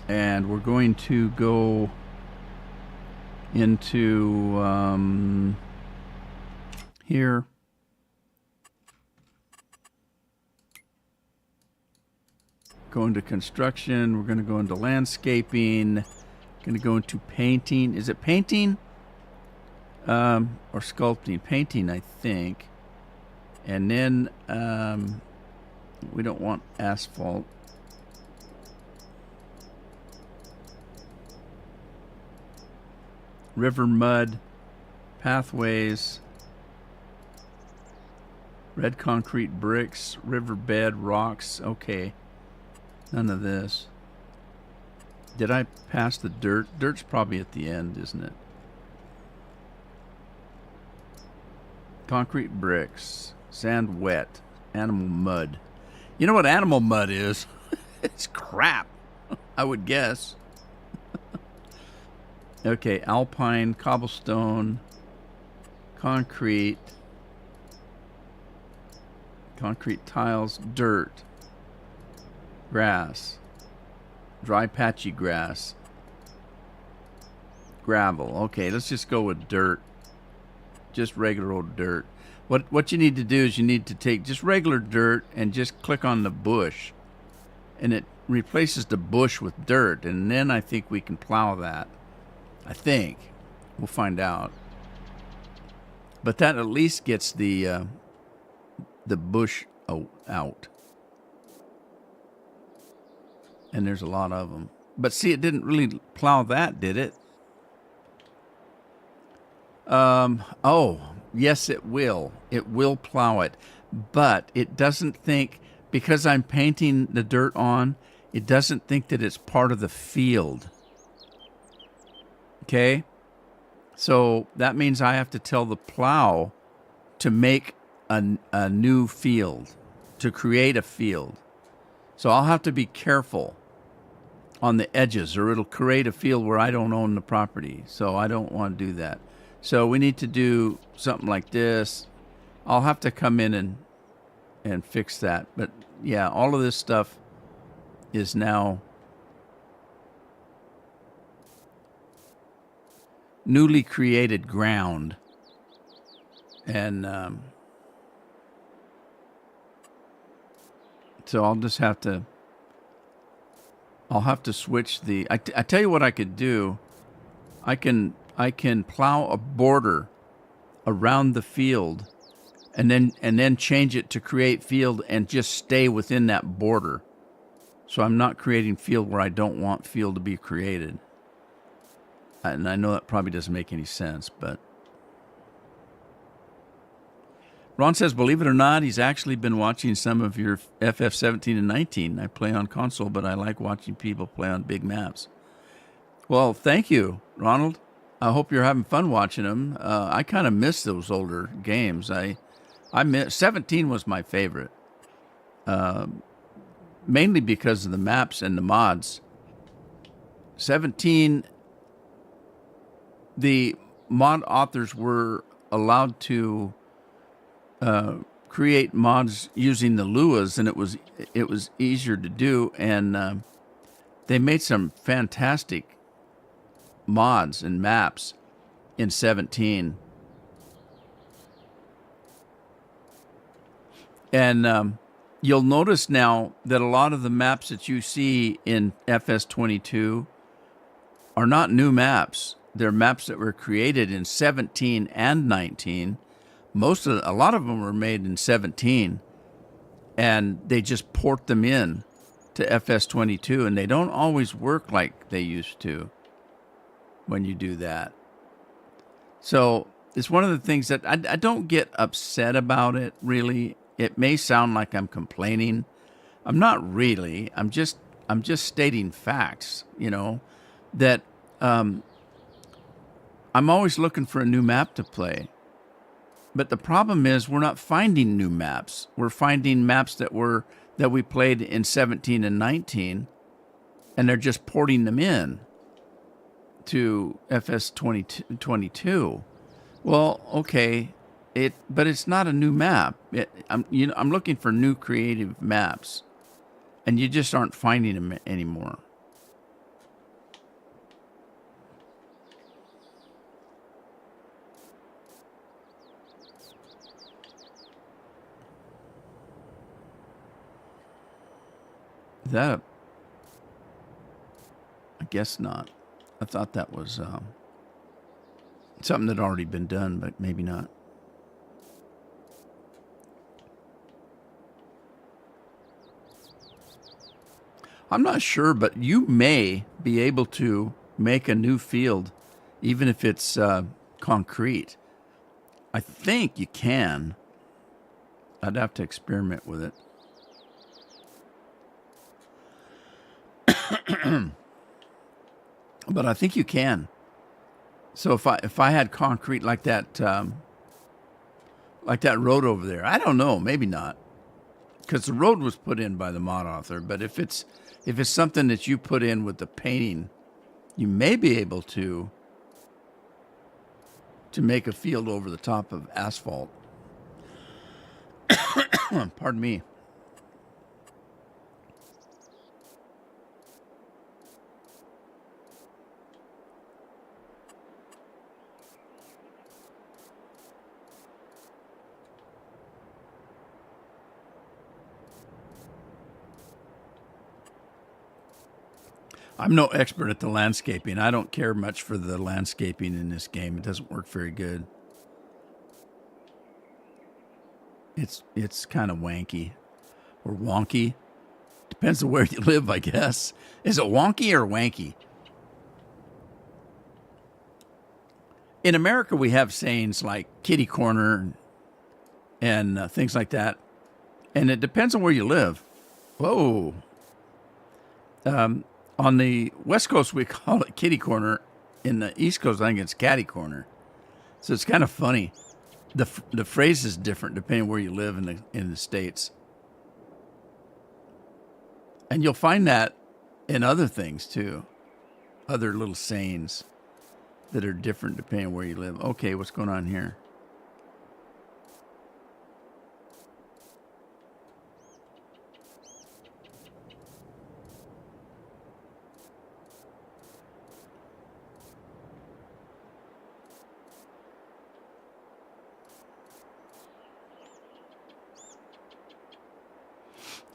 [SPEAKER 1] and we're going to go into here. Go into construction. We're going to go into landscaping. Going to go into painting. Is it painting or sculpting? Painting, I think. And then we don't want asphalt. River mud, pathways, red concrete bricks, riverbed, rocks. Okay, none of this. Did I pass the dirt? Dirt's probably at the end, isn't it? Concrete bricks, sand wet, animal mud. You know what animal mud is? It's crap, I would guess. Okay, alpine, cobblestone, concrete tiles, dirt, grass, dry patchy grass, gravel. Okay, let's just go with dirt, just regular old dirt. What you need to do is you need to take just regular dirt and just click on the bush, and it replaces the bush with dirt, and then I think we can plow that. I think. We'll find out. But that at least gets the bush out. And there's a lot of them. But see, it didn't really plow that, did it? Oh, yes, it will. It will plow it. But it doesn't think, because I'm painting the dirt on, it doesn't think that it's part of the field. Okay, so that means I have to tell the plow to make a new field, to create a field. So I'll have to be careful on the edges, or it'll create a field where I don't own the property. So I don't want to do that. So we need to do something like this. I'll have to come in and fix that. But yeah, all of this stuff is now newly created ground, and so I'll have to switch the. I tell you what I could do. I can plow a border around the field and then change it to create field and just stay within that border. So I'm not creating field where I don't want field to be created. And I know that probably doesn't make any sense, but Ron says, believe it or not, he's actually been watching some of your FF17 and 19. I play on console, but I like watching people play on big maps. Well, thank you, Ronald. I hope you're having fun watching them. I kind of miss those older games. I miss 17 was my favorite, mainly because of the maps and the mods. 17, the mod authors were allowed to create mods using the Luas, and it was easier to do, and they made some fantastic mods and maps in 17. And you'll notice now that a lot of the maps that you see in FS22 are not new maps. They're maps that were created in 17 and 19. A lot of them were made in 17, and they just port them in to FS22, and they don't always work like they used to when you do that. So it's one of the things that I don't get upset about it, really. It may sound like I'm complaining. I'm not really. I'm just stating facts, that I'm always looking for a new map to play. But the problem is we're not finding new maps. We're finding maps that we played in 17 and 19, and they're just porting them in to FS 22. Well, okay, but it's not a new map. I'm looking for new creative maps, and you just aren't finding them anymore. Is that I guess not. I thought that was something that had already been done, but maybe not. I'm not sure, but you may be able to make a new field, even if it's concrete. I think you can. I'd have to experiment with it. But I think you can. So if I had concrete like that road over there, I don't know, maybe not, because the road was put in by the mod author. But if it's something that you put in with the painting, you may be able to make a field over the top of asphalt. Pardon me. I'm no expert at the landscaping. I don't care much for the landscaping in this game. It doesn't work very good. It's kind of wanky or wonky. Depends on where you live, I guess. Is it wonky or wanky? In America, we have sayings like kitty corner and things like that. And it depends on where you live. Whoa. On the West Coast, we call it kitty corner. In the East Coast, I think it's catty corner. So it's kind of funny. The phrase is different depending where you live in the States. And you'll find that in other things too. Other little sayings that are different depending where you live. Okay, what's going on here?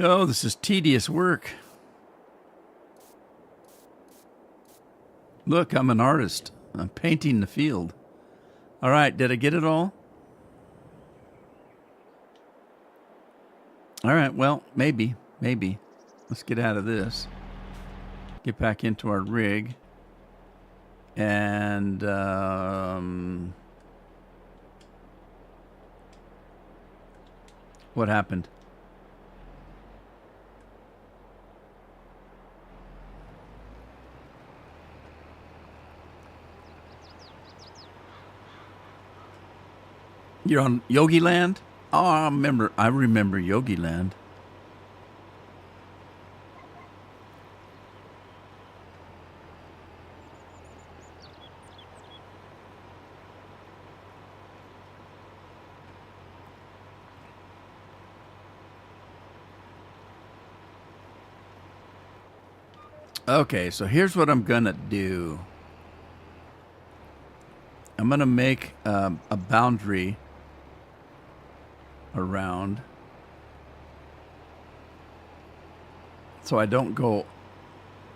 [SPEAKER 1] Oh, this is tedious work. Look, I'm an artist. I'm painting the field. All right, did I get it all? All right, well, maybe. Let's get out of this. Get back into our rig. And what happened? You're on Yogi Land? Oh, I remember Yogi Land. Okay, so here's what I'm gonna do. I'm gonna make a boundary around, so I don't go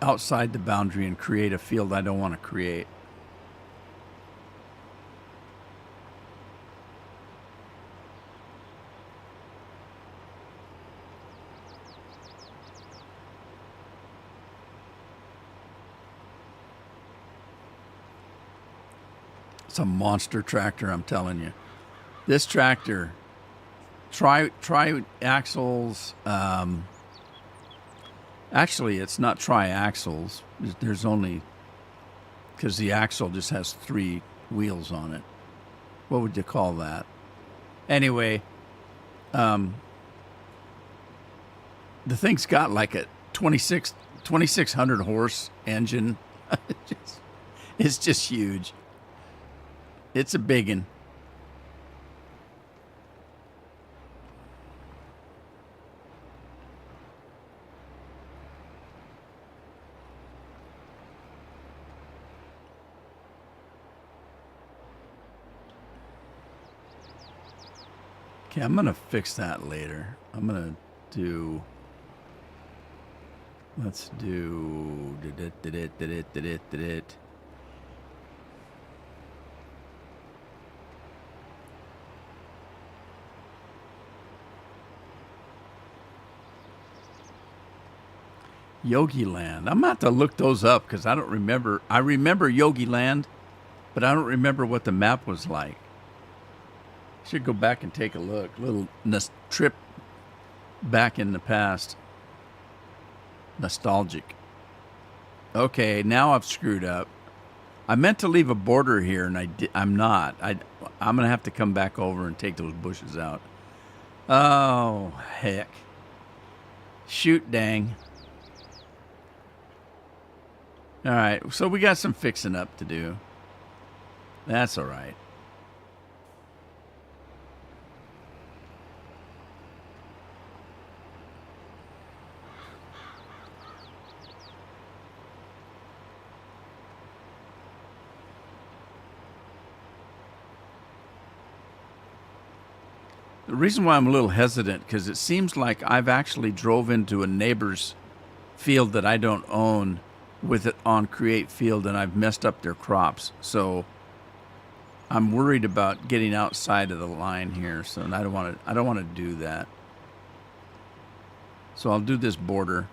[SPEAKER 1] outside the boundary and create a field I don't want to create. It's a monster tractor, I'm telling you. This tractor, tri axles. Actually, it's not tri-axles. There's only, because the axle just has 3 wheels on it. What would you call that? Anyway, the thing's got like a 2600 horse engine. It's just huge. It's a biggin. Okay, I'm going to fix that later. I'm going to do... Let's do... Yogi Land. I'm about to look those up because I don't remember. I remember Yogi Land, but I don't remember what the map was like. Should go back and take a look. A little trip back in the past. Nostalgic. Okay, now I've screwed up. I meant to leave a border here, and I'm not. I'm going to have to come back over and take those bushes out. Oh, heck. Shoot, dang. All right, so we got some fixing up to do. That's all right. The reason why I'm a little hesitant, because it seems like I've actually drove into a neighbor's field that I don't own with it on Create Field, and I've messed up their crops. So I'm worried about getting outside of the line here. So I don't want to do that. So I'll do this border.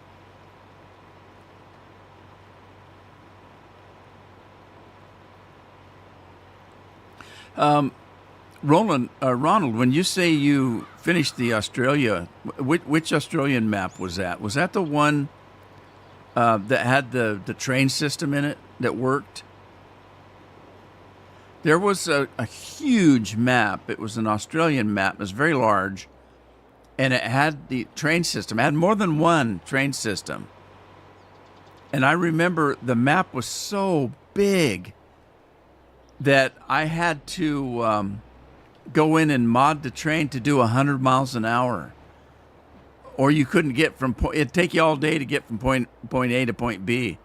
[SPEAKER 1] Ronald, when you say you finished the Australia, which Australian map was that? Was that the one that had the train system in it that worked? There was a huge map. It was an Australian map. It was very large, and it had the train system. It had more than one train system. And I remember the map was so big that I had to go in and mod the train to do 100 miles an hour. Or you couldn't get from point... It'd take you all day to get from point A to point B.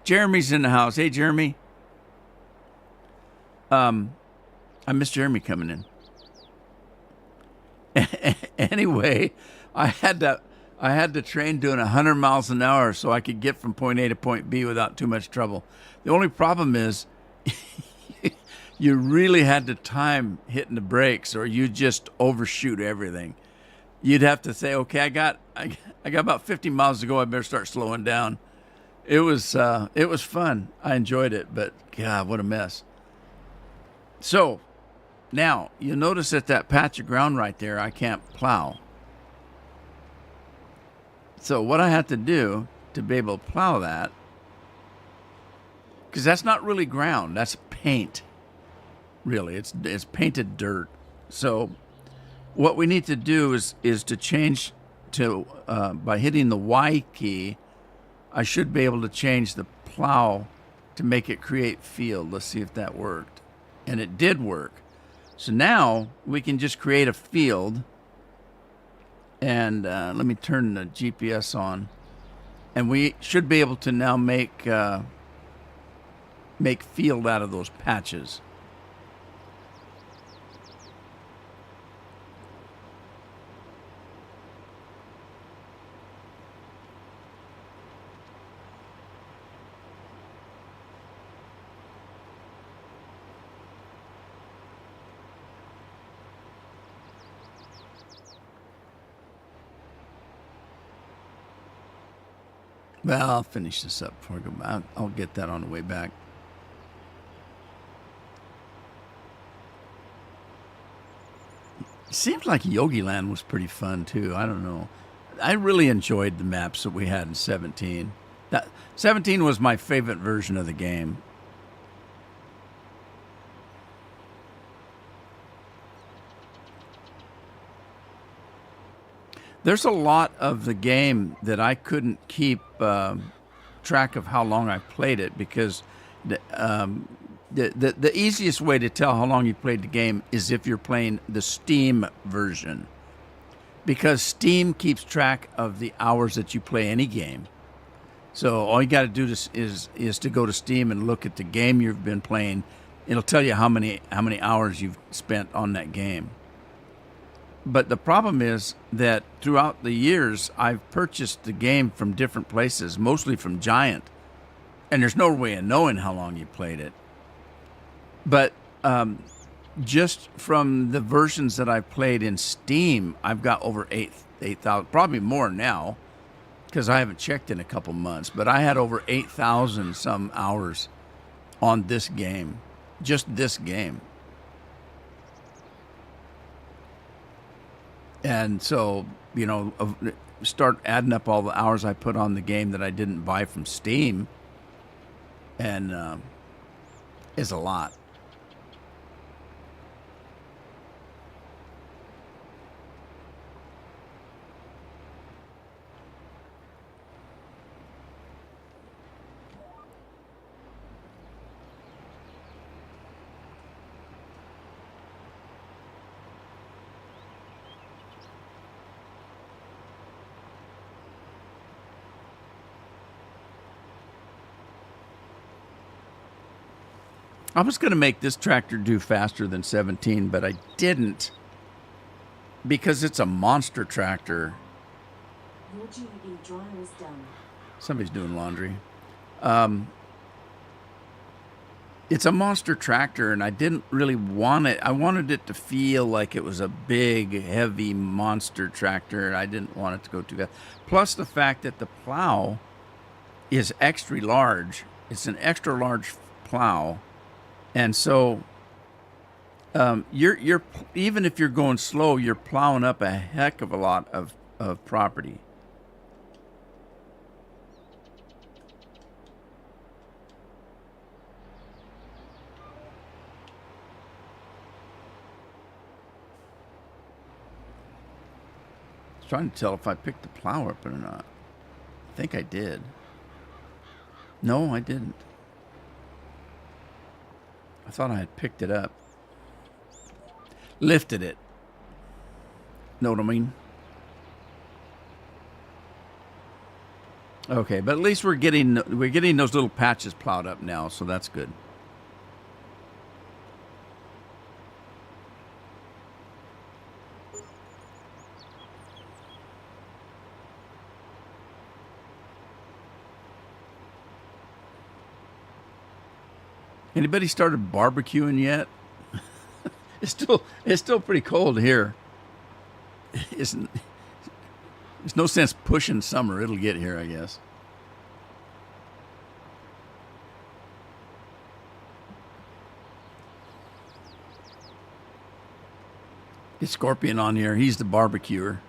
[SPEAKER 1] Jeremy's in the house. Hey, Jeremy. I miss Jeremy coming in. Anyway, I had the train doing 100 miles an hour so I could get from point A to point B without too much trouble. The only problem is you really had to time hitting the brakes or you just overshoot everything. you'd have to say, okay, I got about 50 miles to go. I better start slowing down. It was fun. I enjoyed it, but God, what a mess. So now you notice that patch of ground right there, I can't plow. So what I have to do to be able to plow that, because that's not really ground, that's paint. Really, it's painted dirt. So what we need to do is to change to by hitting the Y key. I should be able to change the plow to make it create field. Let's see if that worked. And it did work. So now we can just create a field. And let me turn the GPS on. And we should be able to now make field out of those patches. Well, I'll finish this up before I go back. I'll get that on the way back. It seems like Yogi Land was pretty fun too. I don't know. I really enjoyed the maps that we had in 17. 17 was my favorite version of the game. There's a lot of the game that I couldn't keep track of how long I played it because the easiest way to tell how long you played the game is if you're playing the Steam version, because Steam keeps track of the hours that you play any game. So all you got to do is to go to Steam and look at the game you've been playing. It'll tell you how many hours you've spent on that game. But the problem is that throughout the years, I've purchased the game from different places, mostly from Giant, and there's no way of knowing how long you played it. But just from the versions that I've played in Steam, I've got over 8,000, probably more now, because I haven't checked in a couple months. But I had over 8,000 some hours on this game, just this game. And so, start adding up all the hours I put on the game that I didn't buy from Steam, and it's a lot. I was going to make this tractor do faster than 17, but I didn't because it's a monster tractor.
[SPEAKER 3] Your GED dryer is done.
[SPEAKER 1] Somebody's doing laundry. It's a monster tractor, and I didn't really want it. I wanted it to feel like it was a big, heavy monster tractor, and I didn't want it to go too fast. Plus the fact that the plow is extra large. It's an extra large plow. And so, you're even if you're going slow, you're plowing up a heck of a lot of property. I was trying to tell if I picked the plow up or not. I think I did. No, I didn't. I thought I had picked it up. Lifted it. Know what I mean? Okay, but at least we're getting those little patches plowed up now, so that's good. Anybody started barbecuing yet? It's still pretty cold here. There's no sense pushing summer. It'll get here, I guess. Get Scorpion on here. He's the barbecuer.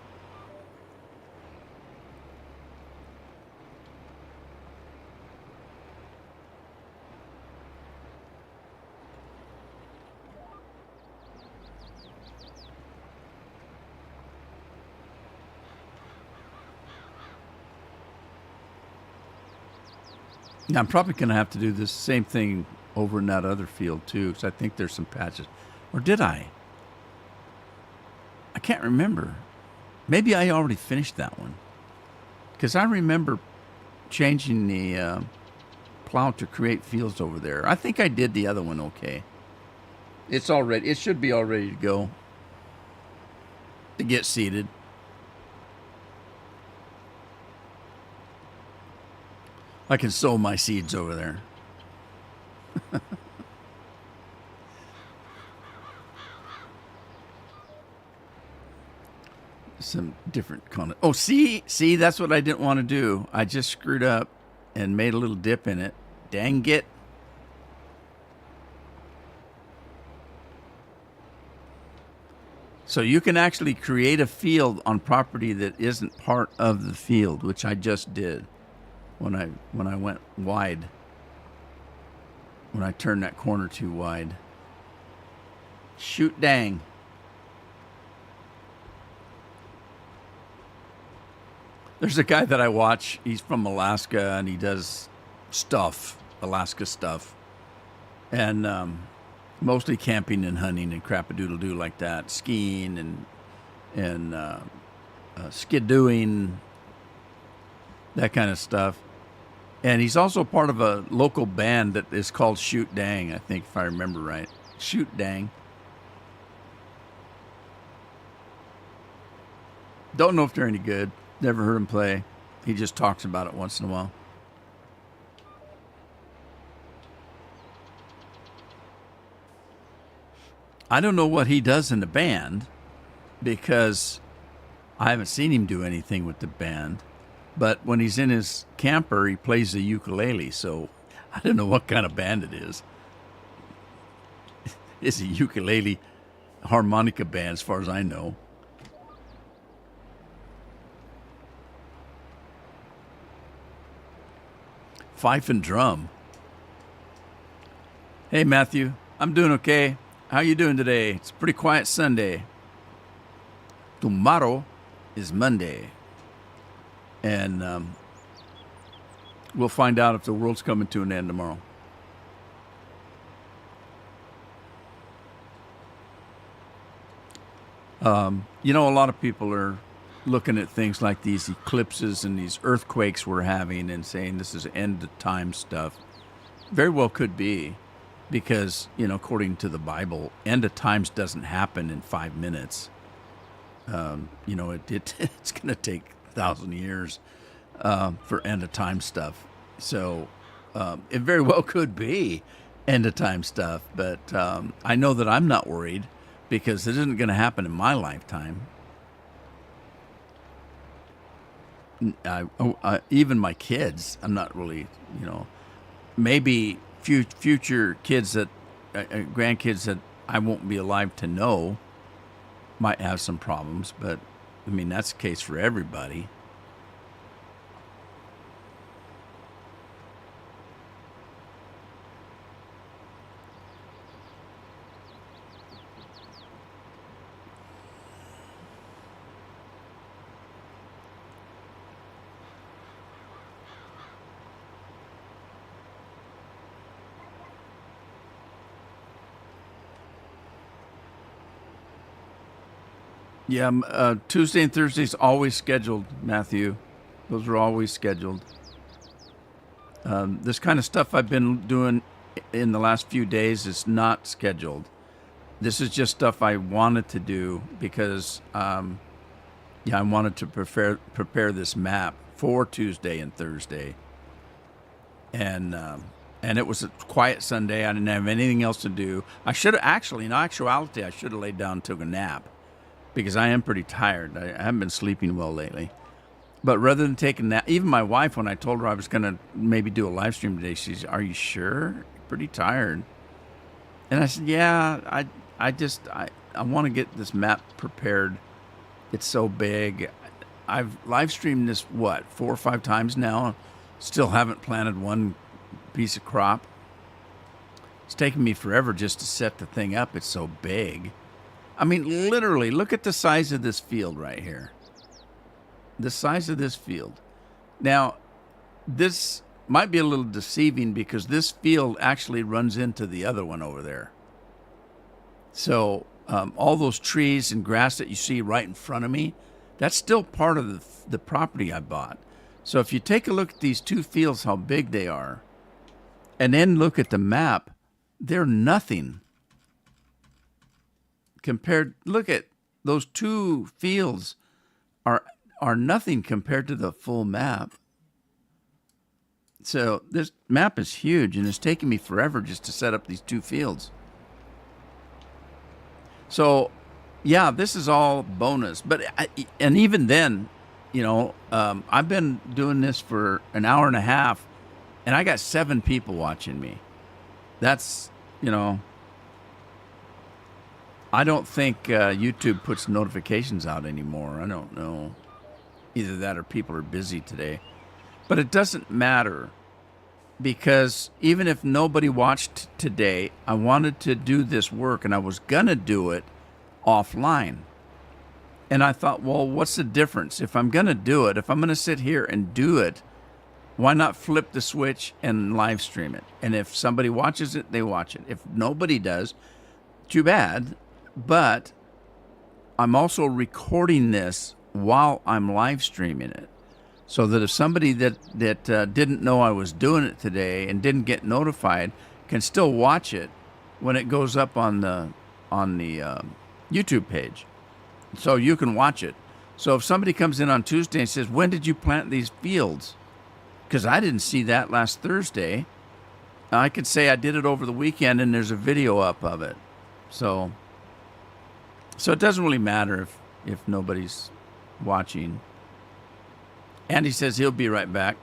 [SPEAKER 1] Now, I'm probably going to have to do this same thing over in that other field, too, because I think there's some patches. Or did I? I can't remember. Maybe I already finished that one. Because I remember changing the plow to create fields over there. I think I did the other one okay. It's all ready. It should be all ready to go to get seeded. I can sow my seeds over there. Some different kind of. Oh, see, that's what I didn't want to do. I just screwed up and made a little dip in it. Dang it. So you can actually create a field on property that isn't part of the field, which I just did when I went wide. When I turned that corner too wide. Shoot dang. There's a guy that I watch. He's from Alaska and he does stuff, Alaska stuff. And mostly camping and hunting and crap-a-doodle-doo like that. Skiing and skidooing, that kind of stuff. And he's also part of a local band that is called Shoot Dang, I think, if I remember right. Shoot Dang. Don't know if they're any good. Never heard him play. He just talks about it once in a while. I don't know what he does in the band because I haven't seen him do anything with the band. But when he's in his camper, he plays the ukulele. So I don't know what kind of band it is. It's a ukulele harmonica band as far as I know. Fife and drum. Hey, Matthew. I'm doing okay. How you doing today? It's a pretty quiet Sunday. Tomorrow is Monday. And we'll find out if the world's coming to an end tomorrow. You know, a lot of people are looking at things like these eclipses and these earthquakes we're having and saying this is end of time stuff. Very well could be, because, you know, according to the Bible, end of times doesn't happen in 5 minutes. You know, it's going to take 1,000 years for end of time stuff. So it very well could be end of time stuff, but I know that I'm not worried because it isn't going to happen in my lifetime. Even my kids, I'm not really, you know, maybe future kids that, grandkids that I won't be alive to know might have some problems, but I mean, that's the case for everybody. Yeah, Tuesday and Thursday's always scheduled, Matthew. Those are always scheduled. This kind of stuff I've been doing in the last few days is not scheduled. This is just stuff I wanted to do because, I wanted to prepare this map for Tuesday and Thursday. And it was a quiet Sunday. I didn't have anything else to do. I should have actually, in actuality, I should have laid down and took a nap, because I am pretty tired. I haven't been sleeping well lately. But rather than taking that, even my wife, when I told her I was going to maybe do a live stream today, she's, "Are you sure? Pretty tired." And I said, "Yeah, I want to get this map prepared. It's so big. I've live streamed this, what, 4 or 5 times now. Still haven't planted one piece of crop. It's taken me forever just to set the thing up. It's so big. I mean, literally, look at the size of this field right here. The size of this field. Now, this might be a little deceiving because this field actually runs into the other one over there. So all those trees and grass that you see right in front of me, that's still part of the property I bought. So if you take a look at these two fields, how big they are, and then look at the map, they're nothing compared. Look at those two fields are nothing compared to the full map. So this map is huge, and it's taken me forever just to set up these two fields. So, yeah, this is all bonus. But and even then, I've been doing this for an hour and a half, and I got 7 people watching me. That's, I don't think YouTube puts notifications out anymore. I don't know. Either that or people are busy today. But it doesn't matter, because even if nobody watched today, I wanted to do this work, and I was going to do it offline. And I thought, well, what's the difference? If I'm going to do it, if I'm going to sit here and do it, why not flip the switch and live stream it? And if somebody watches it, they watch it. If nobody does, too bad. But I'm also recording this while I'm live streaming it, so that if somebody that didn't know I was doing it today and didn't get notified can still watch it when it goes up on the YouTube page. So you can watch it. So if somebody comes in on Tuesday and says, "When did you plant these fields?" Because I didn't see that last Thursday, I could say I did it over the weekend and there's a video up of it. So it doesn't really matter if nobody's watching. Andy says he'll be right back.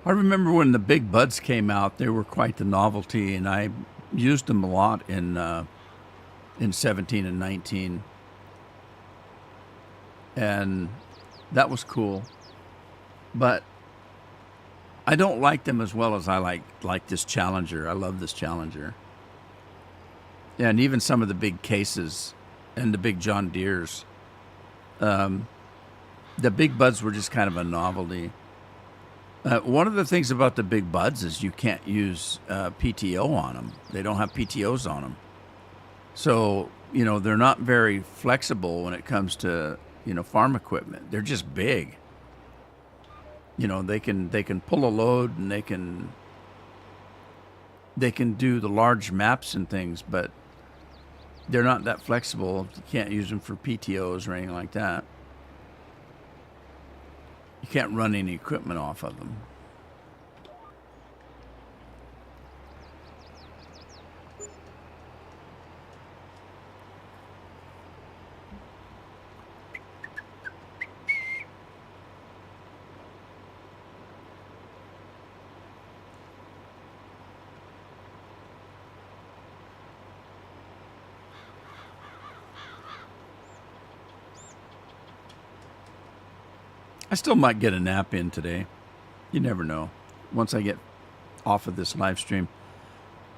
[SPEAKER 1] I remember when the big buds came out, they were quite the novelty, and I used them a lot in 17 and 19. And that was cool. But I don't like them as well as I like this Challenger. I love this Challenger. And even some of the big cases and the big John Deeres. The big buds were just kind of a novelty. One of the things about the big buds is you can't use PTO on them. They don't have PTOs on them. So, they're not very flexible when it comes to, farm equipment. They're just big. They can pull a load, and they can do the large maps and things, but they're not that flexible. You can't use them for PTOs or anything like that. You can't run any equipment off of them. I still might get a nap in today. You never know. Once I get off of this live stream.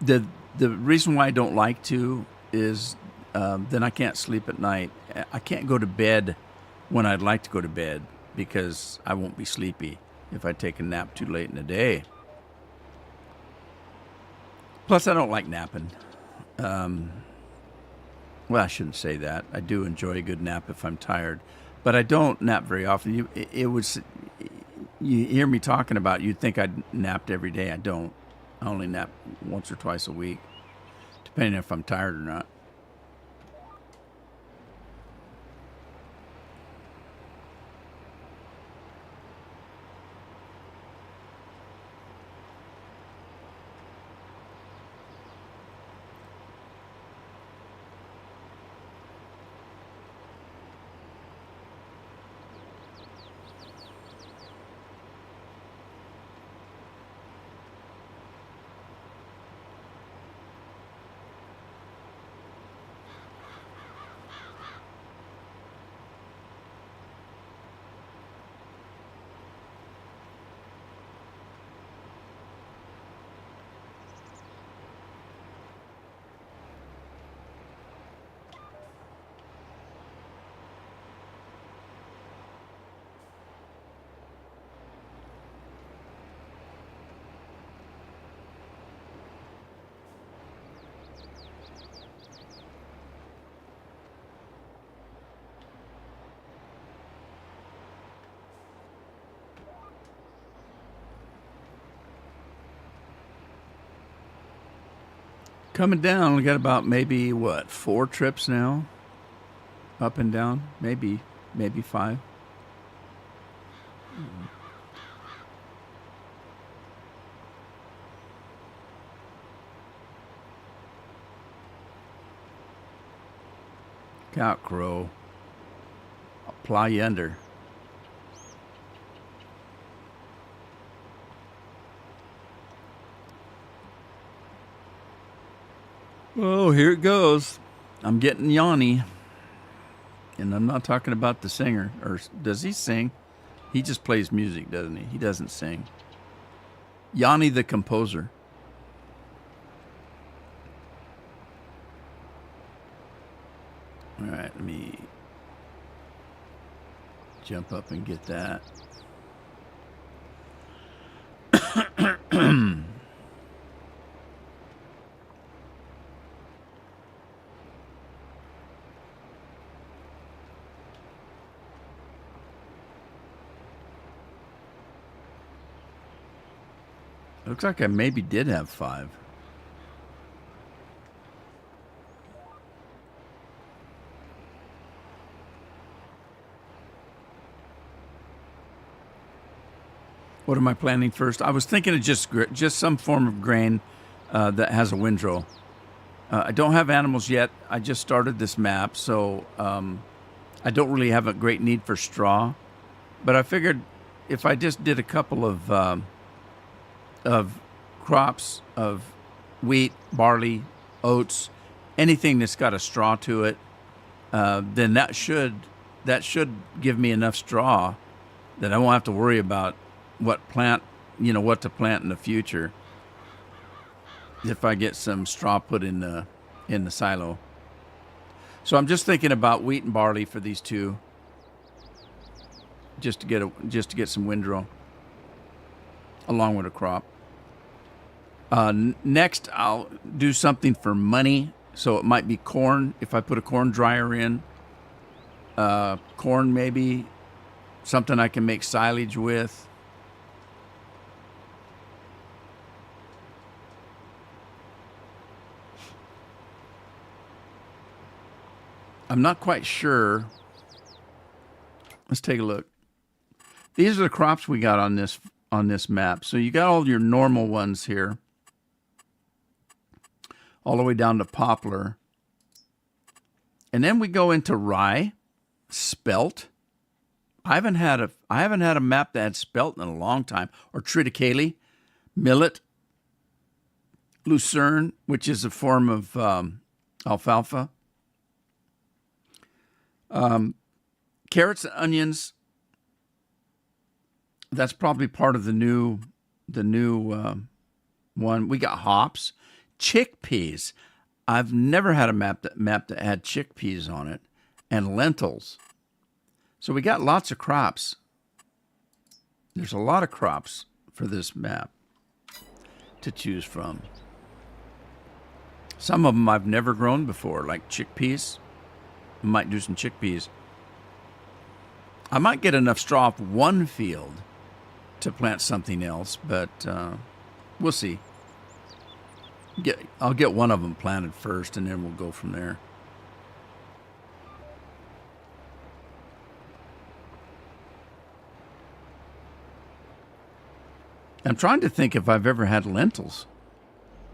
[SPEAKER 1] The reason why I don't like to is then I can't sleep at night. I can't go to bed when I'd like to go to bed because I won't be sleepy if I take a nap too late in the day. Plus, I don't like napping. Well, I shouldn't say that. I do enjoy a good nap if I'm tired, but I don't nap very often. It was, you hear me talking about, you'd think I'd napped every day. I don't. I only nap once or twice a week, depending if I'm tired or not. Coming down, we got about maybe what, 4 trips now, up and down, maybe 5. Look out, Crow. I'll plow you under. Oh, here it goes. I'm getting yawny. And I'm not talking about the singer. Or does he sing? He just plays music, doesn't he? He doesn't sing. Yanni the composer. All right, let me jump up and get that. Looks like I maybe did have 5. What am I planting first? I was thinking of just some form of grain that has a windrow. I don't have animals yet. I just started this map, so I don't really have a great need for straw. But I figured if I just did a couple of crops of wheat, barley, oats, anything that's got a straw to it, then that should give me enough straw that I won't have to worry about what to plant in the future if I get some straw put in the silo. So I'm just thinking about wheat and barley for these two, just to get some windrow along with a crop. Next, I'll do something for money. So it might be corn. If I put a corn dryer in, corn maybe, something I can make silage with. I'm not quite sure. Let's take a look. These are the crops we got on this map. So you got all your normal ones here, all the way down to poplar. And then we go into rye, spelt. I haven't had a map that had spelt in a long time. Or triticale, millet, lucerne, which is a form of alfalfa. Carrots and onions. That's probably part of the new one. We got hops, chickpeas. I've never had a map that had chickpeas on it, and lentils. So we got lots of crops. There's a lot of crops for this map to choose from. Some of them I've never grown before, like chickpeas. I might do some chickpeas. I might get enough straw off one field to plant something else, but we'll see. I'll get one of them planted first, and then we'll go from there. I'm trying to think if I've ever had lentils.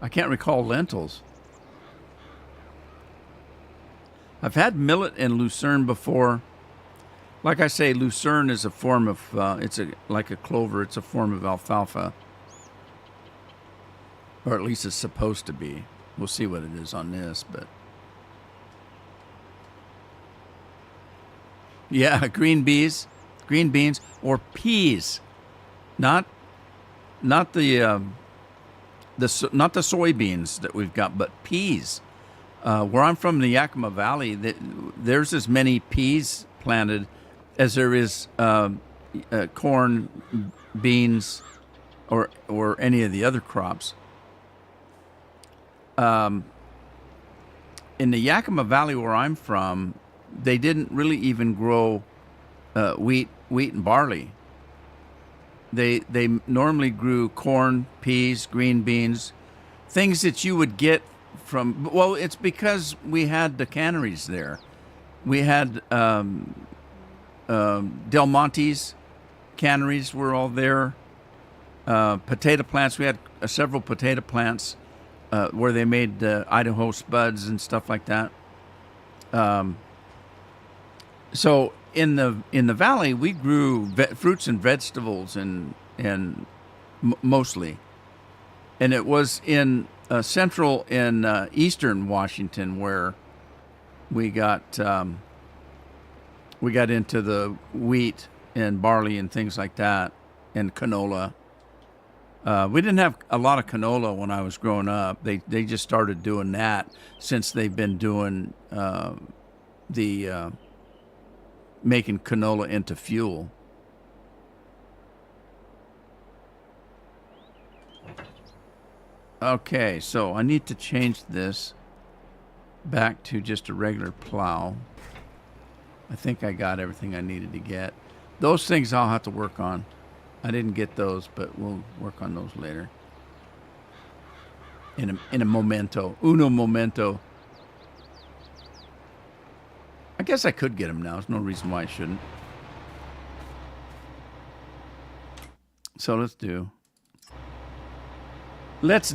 [SPEAKER 1] I can't recall lentils. I've had millet and lucerne before. Like I say, lucerne is a form of, like a clover. It's a form of alfalfa. Or at least it's supposed to be. We'll see what it is on this, but. Yeah, green beans, or peas. Not the not the soybeans that we've got, but peas. Where I'm from, the Yakima Valley, there's as many peas planted as there is corn, beans, or any of the other crops. In the Yakima Valley, where I'm from, they didn't really even grow wheat and barley. They normally grew corn, peas, green beans, things that you would get from. Well, it's because we had the canneries there. We had Del Monte's canneries were all there. Potato plants. We had several potato plants where they made Idaho spuds and stuff like that. So in the valley, we grew fruits and vegetables and mostly, and it was in central and eastern Washington where we got into the wheat and barley and things like that, and canola. We didn't have a lot of canola when I was growing up. They just started doing that since they've been doing making canola into fuel. Okay, so I need to change this back to just a regular plow. I think I got everything I needed to get. Those things I'll have to work on. I didn't get those, but we'll work on those later. In a momento. Uno momento. I guess I could get them now. There's no reason why I shouldn't. So let's do, let's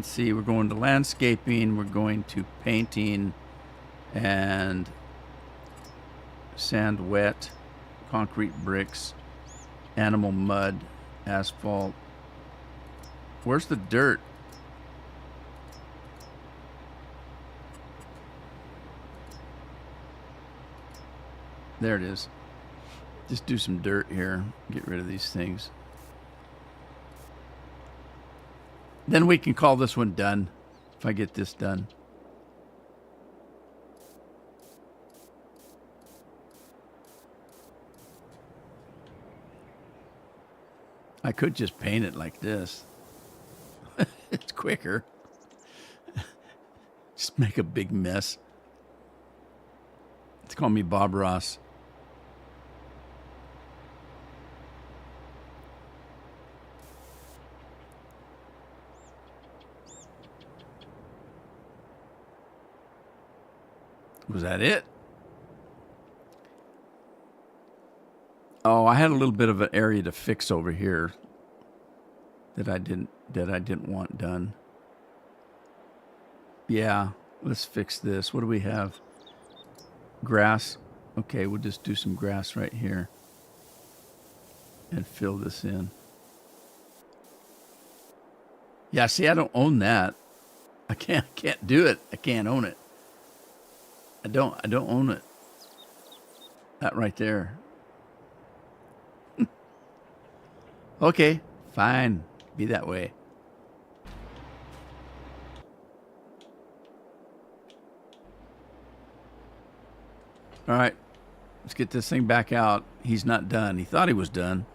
[SPEAKER 1] see, we're going to landscaping, we're going to painting and sand wet, concrete bricks, animal mud, asphalt. Where's the dirt? There it is. Just do some dirt here. Get rid of these things. Then we can call this one done. If I get this done. I could just paint it like this. It's quicker. Just make a big mess. It's called me Bob Ross. Was that it? Oh, I had a little bit of an area to fix over here that I didn't want done. Yeah, let's fix this. What do we have? Grass. Okay, we'll just do some grass right here and fill this in. Yeah, see, I don't own that. I can't do it. I can't own it. I don't own it. That right there. Okay, fine. Be that way. All right, let's get this thing back out. He's not done. He thought he was done.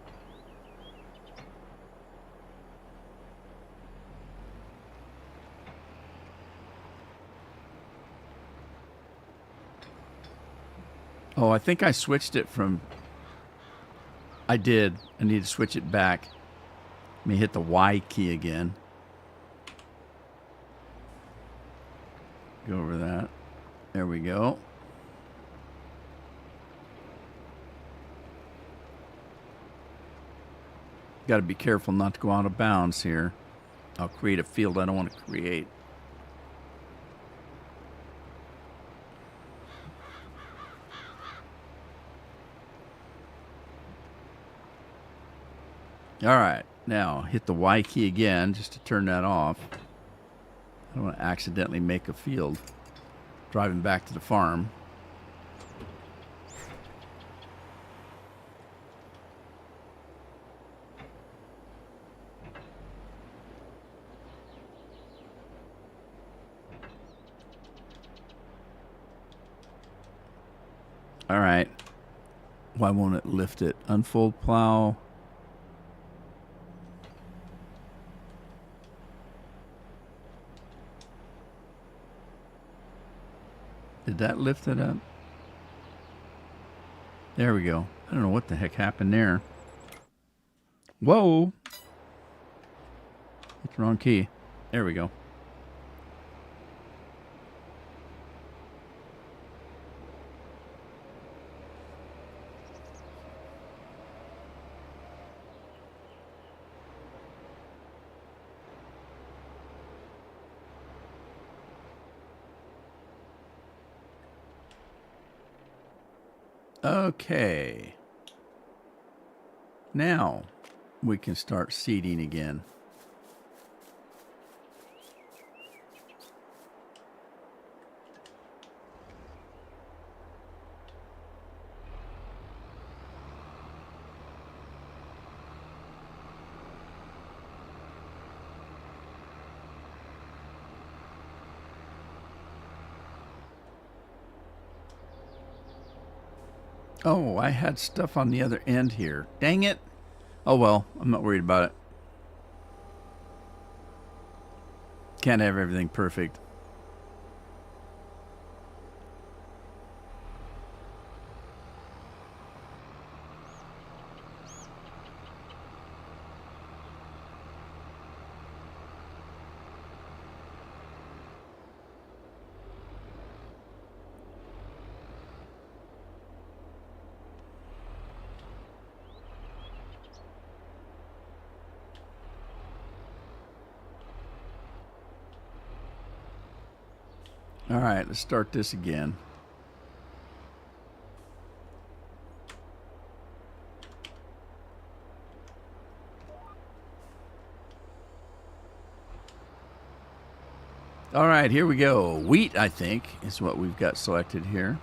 [SPEAKER 1] Oh, I think I switched it from... I did. I need to switch it back. Let me hit the Y key again. Go over that. There we go. Got to be careful not to go out of bounds here. I'll create a field I don't want to create. All right, now hit the Y key again just to turn that off. I don't want to accidentally make a field. Driving back to the farm. All right. Why won't it lift it? Unfold plow. Did that lift it up? There we go. I don't know what the heck happened there. Whoa. Hit the wrong key. There we go. Okay. Now we can start seeding again. Oh, I had stuff on the other end here. Dang it. Oh, well, I'm not worried about it. Can't have everything perfect. All right, let's start this again. All right, here we go. Wheat, I think, is what we've got selected here.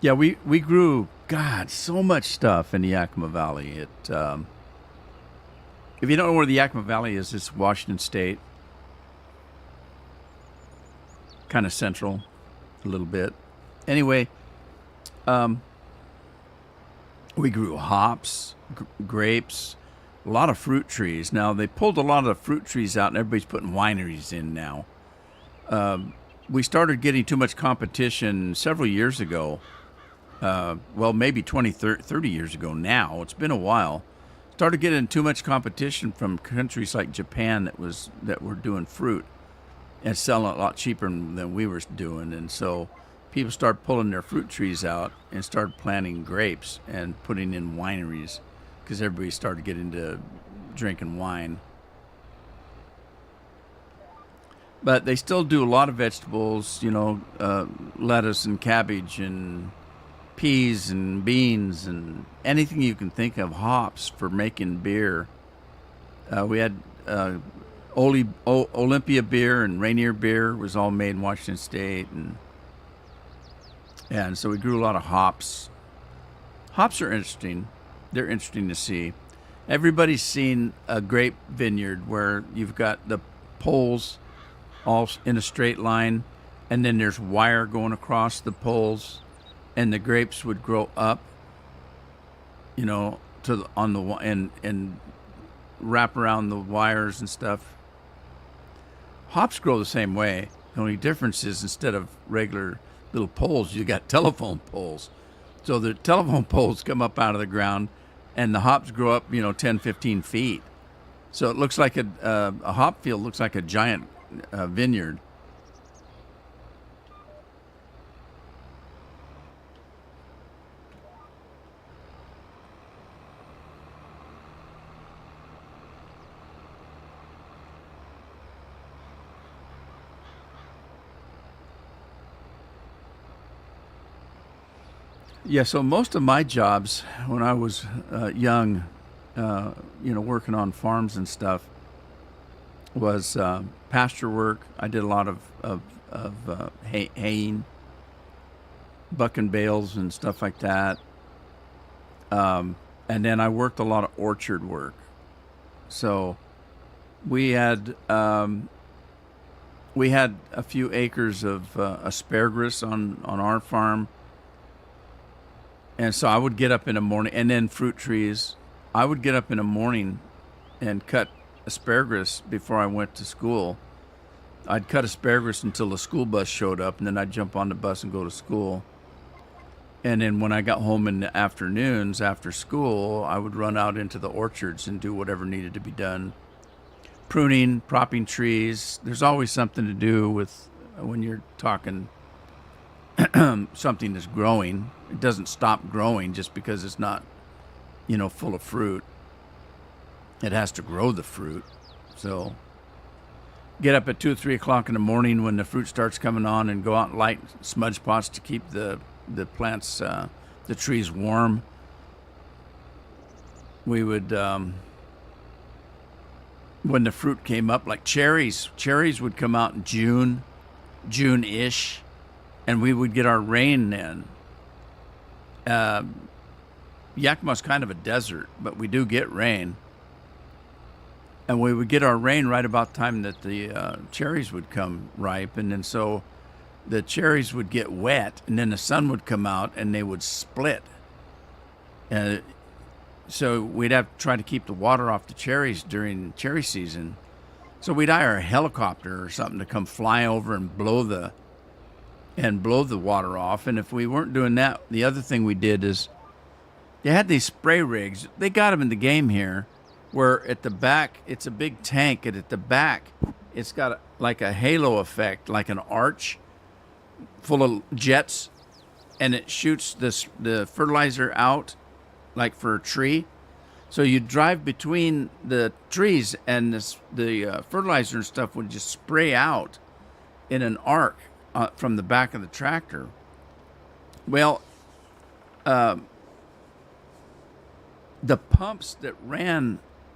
[SPEAKER 1] Yeah, we grew, God, so much stuff in the Yakima Valley. If you don't know where the Yakima Valley is, it's Washington State. Kind of central, a little bit. Anyway, we grew hops, grapes, a lot of fruit trees. Now, they pulled a lot of the fruit trees out, and everybody's putting wineries in now. We started getting too much competition several years ago. Well, maybe 20, 30 years ago now. It's been a while. Started getting too much competition from countries like Japan that were doing fruit and selling it a lot cheaper than we were doing. And so people started pulling their fruit trees out and started planting grapes and putting in wineries because everybody started getting into drinking wine. But they still do a lot of vegetables, lettuce and cabbage and peas and beans and anything you can think of, hops for making beer. We had Olympia beer and Rainier beer was all made in Washington State, and so we grew a lot of hops. Hops are interesting. They're interesting to see. Everybody's seen a grape vineyard where you've got the poles all in a straight line, and then there's wire going across the poles. And the grapes would grow up, and wrap around the wires and stuff. Hops grow the same way. The only difference is instead of regular little poles, you got telephone poles. So the telephone poles come up out of the ground, and the hops grow up, 10, 15 feet. So it looks like a hop field looks like a giant vineyard. Yeah, so most of my jobs when I was young, working on farms and stuff, was pasture work. I did a lot of haying, bucking bales and stuff like that. And then I worked a lot of orchard work. So we had a few acres of asparagus on our farm. And so I would get up in the morning, and then fruit trees. I would get up in the morning and cut asparagus before I went to school. I'd cut asparagus until the school bus showed up, and then I'd jump on the bus and go to school. And then when I got home in the afternoons after school, I would run out into the orchards and do whatever needed to be done. Pruning, propping trees. There's always something to do with when you're talking something that's growing. It doesn't stop growing just because it's not, full of fruit. It has to grow the fruit. So get up at 2 or 3 o'clock in the morning when the fruit starts coming on and go out and light smudge pots to keep the plants, the trees warm. We would, when the fruit came up, like cherries would come out in June-ish, and we would get our rain then. Yakima's kind of a desert, but we do get rain. And we would get our rain right about the time that the cherries would come ripe. And then so the cherries would get wet, and then the sun would come out, and they would split. So we'd have to try to keep the water off the cherries during cherry season. So we'd hire a helicopter or something to come fly over and blow the water off. And if we weren't doing that, the other thing we did is they had these spray rigs. They got them in the game here, where at the back it's a big tank, and at the back it's got like a halo effect, like an arch full of jets, and it shoots the fertilizer out like for a tree. So you drive between the trees, and the fertilizer and stuff would just spray out in an arc from the back of the tractor. Well, the pumps that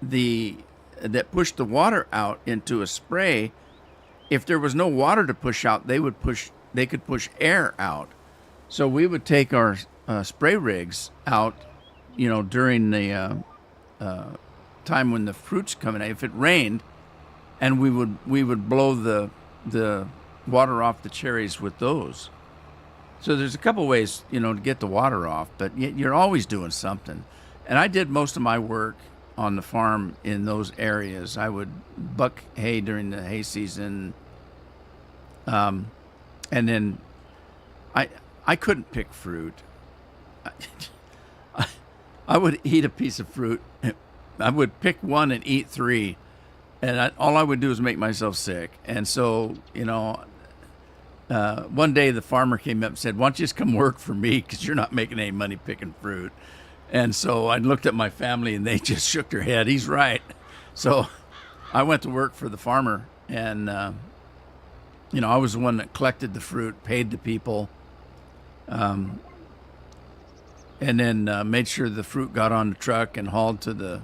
[SPEAKER 1] that pushed the water out into a spray, if there was no water to push out, they could push air out. So we would take our spray rigs out, during the time when the fruit's coming out. If it rained, and we would blow the water off the cherries with those. So there's a couple ways, to get the water off, but you're always doing something. And I did most of my work on the farm in those areas. I would buck hay during the hay season. And then I couldn't pick fruit. I would eat a piece of fruit. I would pick one and eat three. And all I would do is make myself sick. And so, one day the farmer came up and said, "Why don't you just come work for me, because you're not making any money picking fruit." And so I looked at my family, and they just shook their head. He's right. So I went to work for the farmer, and, I was the one that collected the fruit, paid the people, and then made sure the fruit got on the truck and hauled to the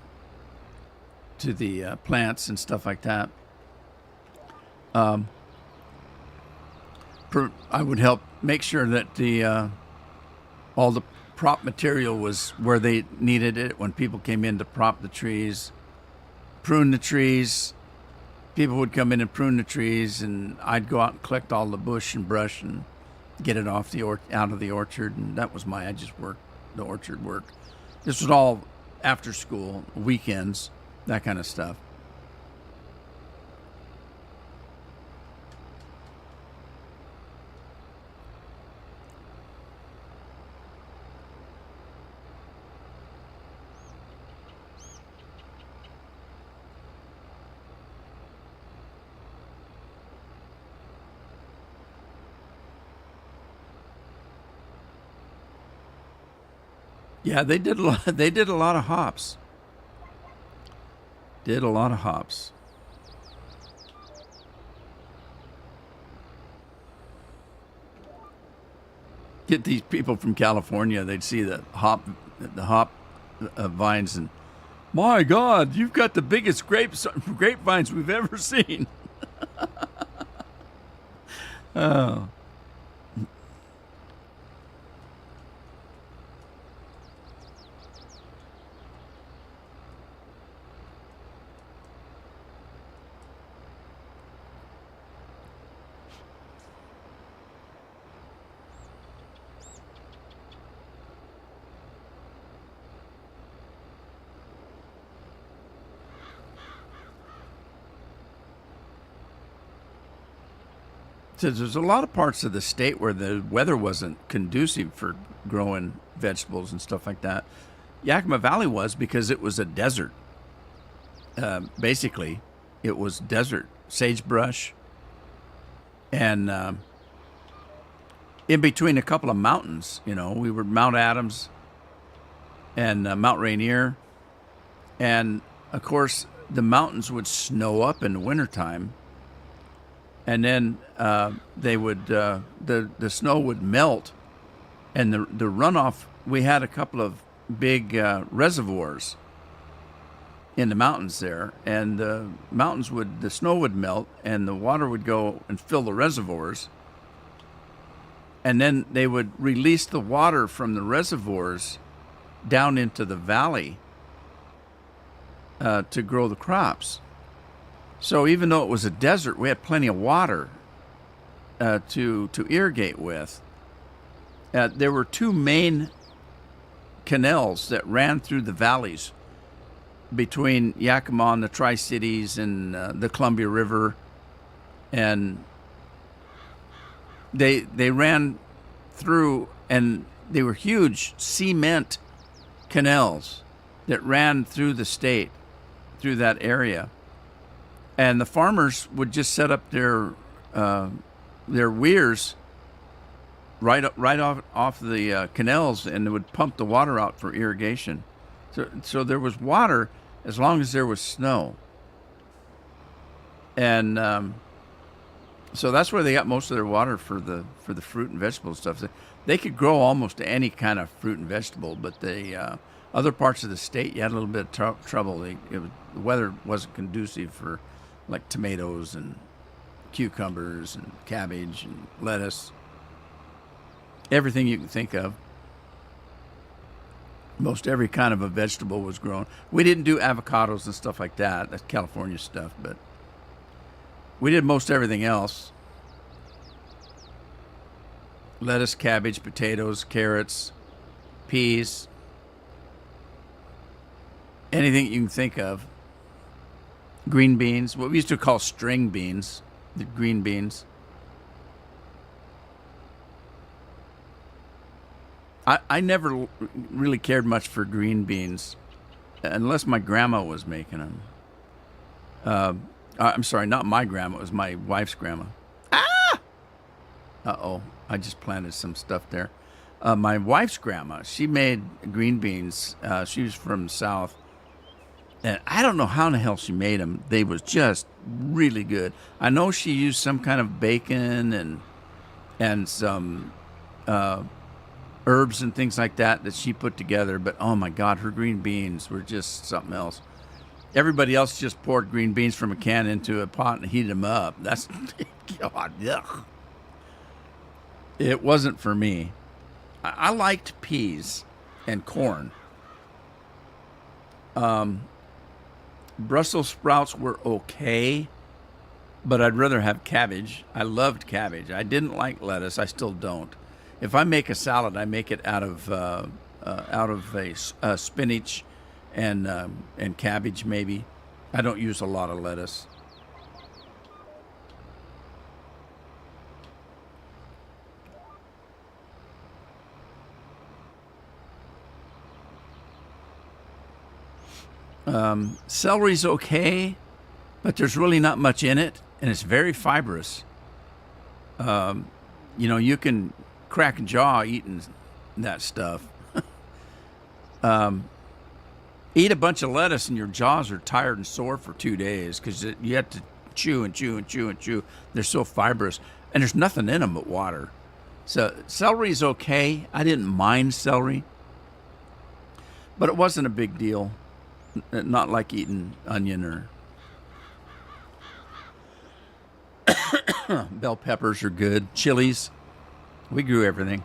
[SPEAKER 1] plants and stuff like that. I would help make sure that all the prop material was where they needed it when people came in to prop the trees, prune the trees. People would come in and prune the trees, and I'd go out and collect all the bush and brush and get it off out of the orchard. And that was I just worked the orchard work. This was all after school, weekends. that kind of stuff. Yeah, they did a lot. They did a lot of hops. Did a lot of hops. Get these people from California. They'd see the hop vines, and my God, you've got the biggest grapevines we've ever seen. Oh. So there's a lot of parts of the state where the weather wasn't conducive for growing vegetables and stuff like that. Yakima Valley was, because it was a desert. Basically, it was desert, sagebrush, and in between a couple of mountains. We were Mount Adams and Mount Rainier, and of course the mountains would snow up in the wintertime. And then they would the snow would melt, and the runoff. We had a couple of big reservoirs in the mountains there, and the snow would melt, and the water would go and fill the reservoirs, and then they would release the water from the reservoirs down into the valley to grow the crops. So even though it was a desert, we had plenty of water to irrigate with. There were two main canals that ran through the valleys between Yakima and the Tri-Cities and the Columbia River, and they ran through, and they were huge cement canals that ran through the state, through that area. And the farmers would just set up their weirs right off the canals, and they would pump the water out for irrigation. So there was water as long as there was snow. And so that's where they got most of their water for the fruit and vegetable stuff. They could grow almost any kind of fruit and vegetable, but the other parts of the state, you had a little bit of trouble. The weather wasn't conducive for like tomatoes and cucumbers and cabbage and lettuce, everything you can think of. Most every kind of a vegetable was grown. We didn't do avocados and stuff like that. That's California stuff, but we did most everything else. Lettuce, cabbage, potatoes, carrots, peas, anything you can think of. Green beans, what we used to call string beans, the green beans. I never really cared much for green beans unless my grandma was making them. I'm sorry, not my grandma, it was my wife's grandma. Ah! Uh-oh, I just planted some stuff there. My wife's grandma, she made green beans. She was from the South. And I don't know how in the hell she made them. They was just really good. I know she used some kind of bacon and some herbs and things like that she put together. But oh my God, her green beans were just something else. Everybody else just poured green beans from a can into a pot and heated them up. That's God, yuck. It wasn't for me. I liked peas and corn. Brussels sprouts were okay, but I'd rather have cabbage. I loved cabbage. I didn't like lettuce. I still don't. If I make a salad, I make it out of a spinach and cabbage maybe, I don't use a lot of lettuce. Celery's okay, but there's really not much in it, and it's very fibrous. You can crack a jaw eating that stuff. Eat a bunch of lettuce and your jaws are tired and sore for 2 days because you have to chew and chew and chew and chew. They're so fibrous, and there's nothing in them but water. So celery's okay. I didn't mind celery, but it wasn't a big deal. Not like eating onion or bell peppers are good. Chilies. We grew everything.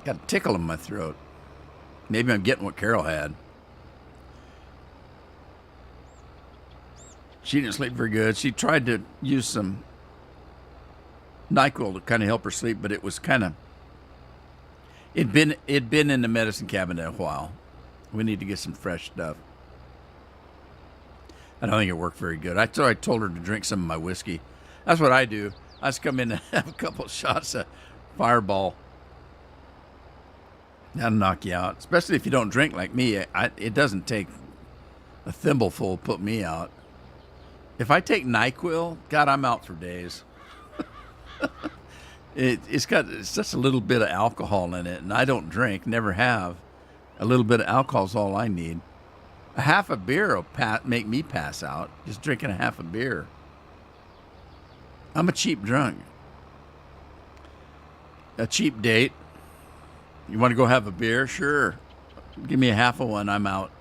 [SPEAKER 1] Got a tickle in my throat. Maybe I'm getting what Carol had. She didn't sleep very good. She tried to use some NyQuil to kind of help her sleep, but it was kind of it'd been in the medicine cabinet a while. We need to get some fresh stuff. I don't think it worked very good. I told her to drink some of my whiskey. That's what I do. I just come in and have a couple of shots of Fireball. That'll knock you out, especially if you don't drink like me. It doesn't take a thimbleful to put me out. If I take NyQuil, God, I'm out for days. It's got just a little bit of alcohol in it, and I don't drink, never have. A little bit of alcohol is all I need. A half a beer will make me pass out, just drinking a half a beer. I'm a cheap drunk. A cheap date. You want to go have a beer? Sure. Give me a half of one, I'm out.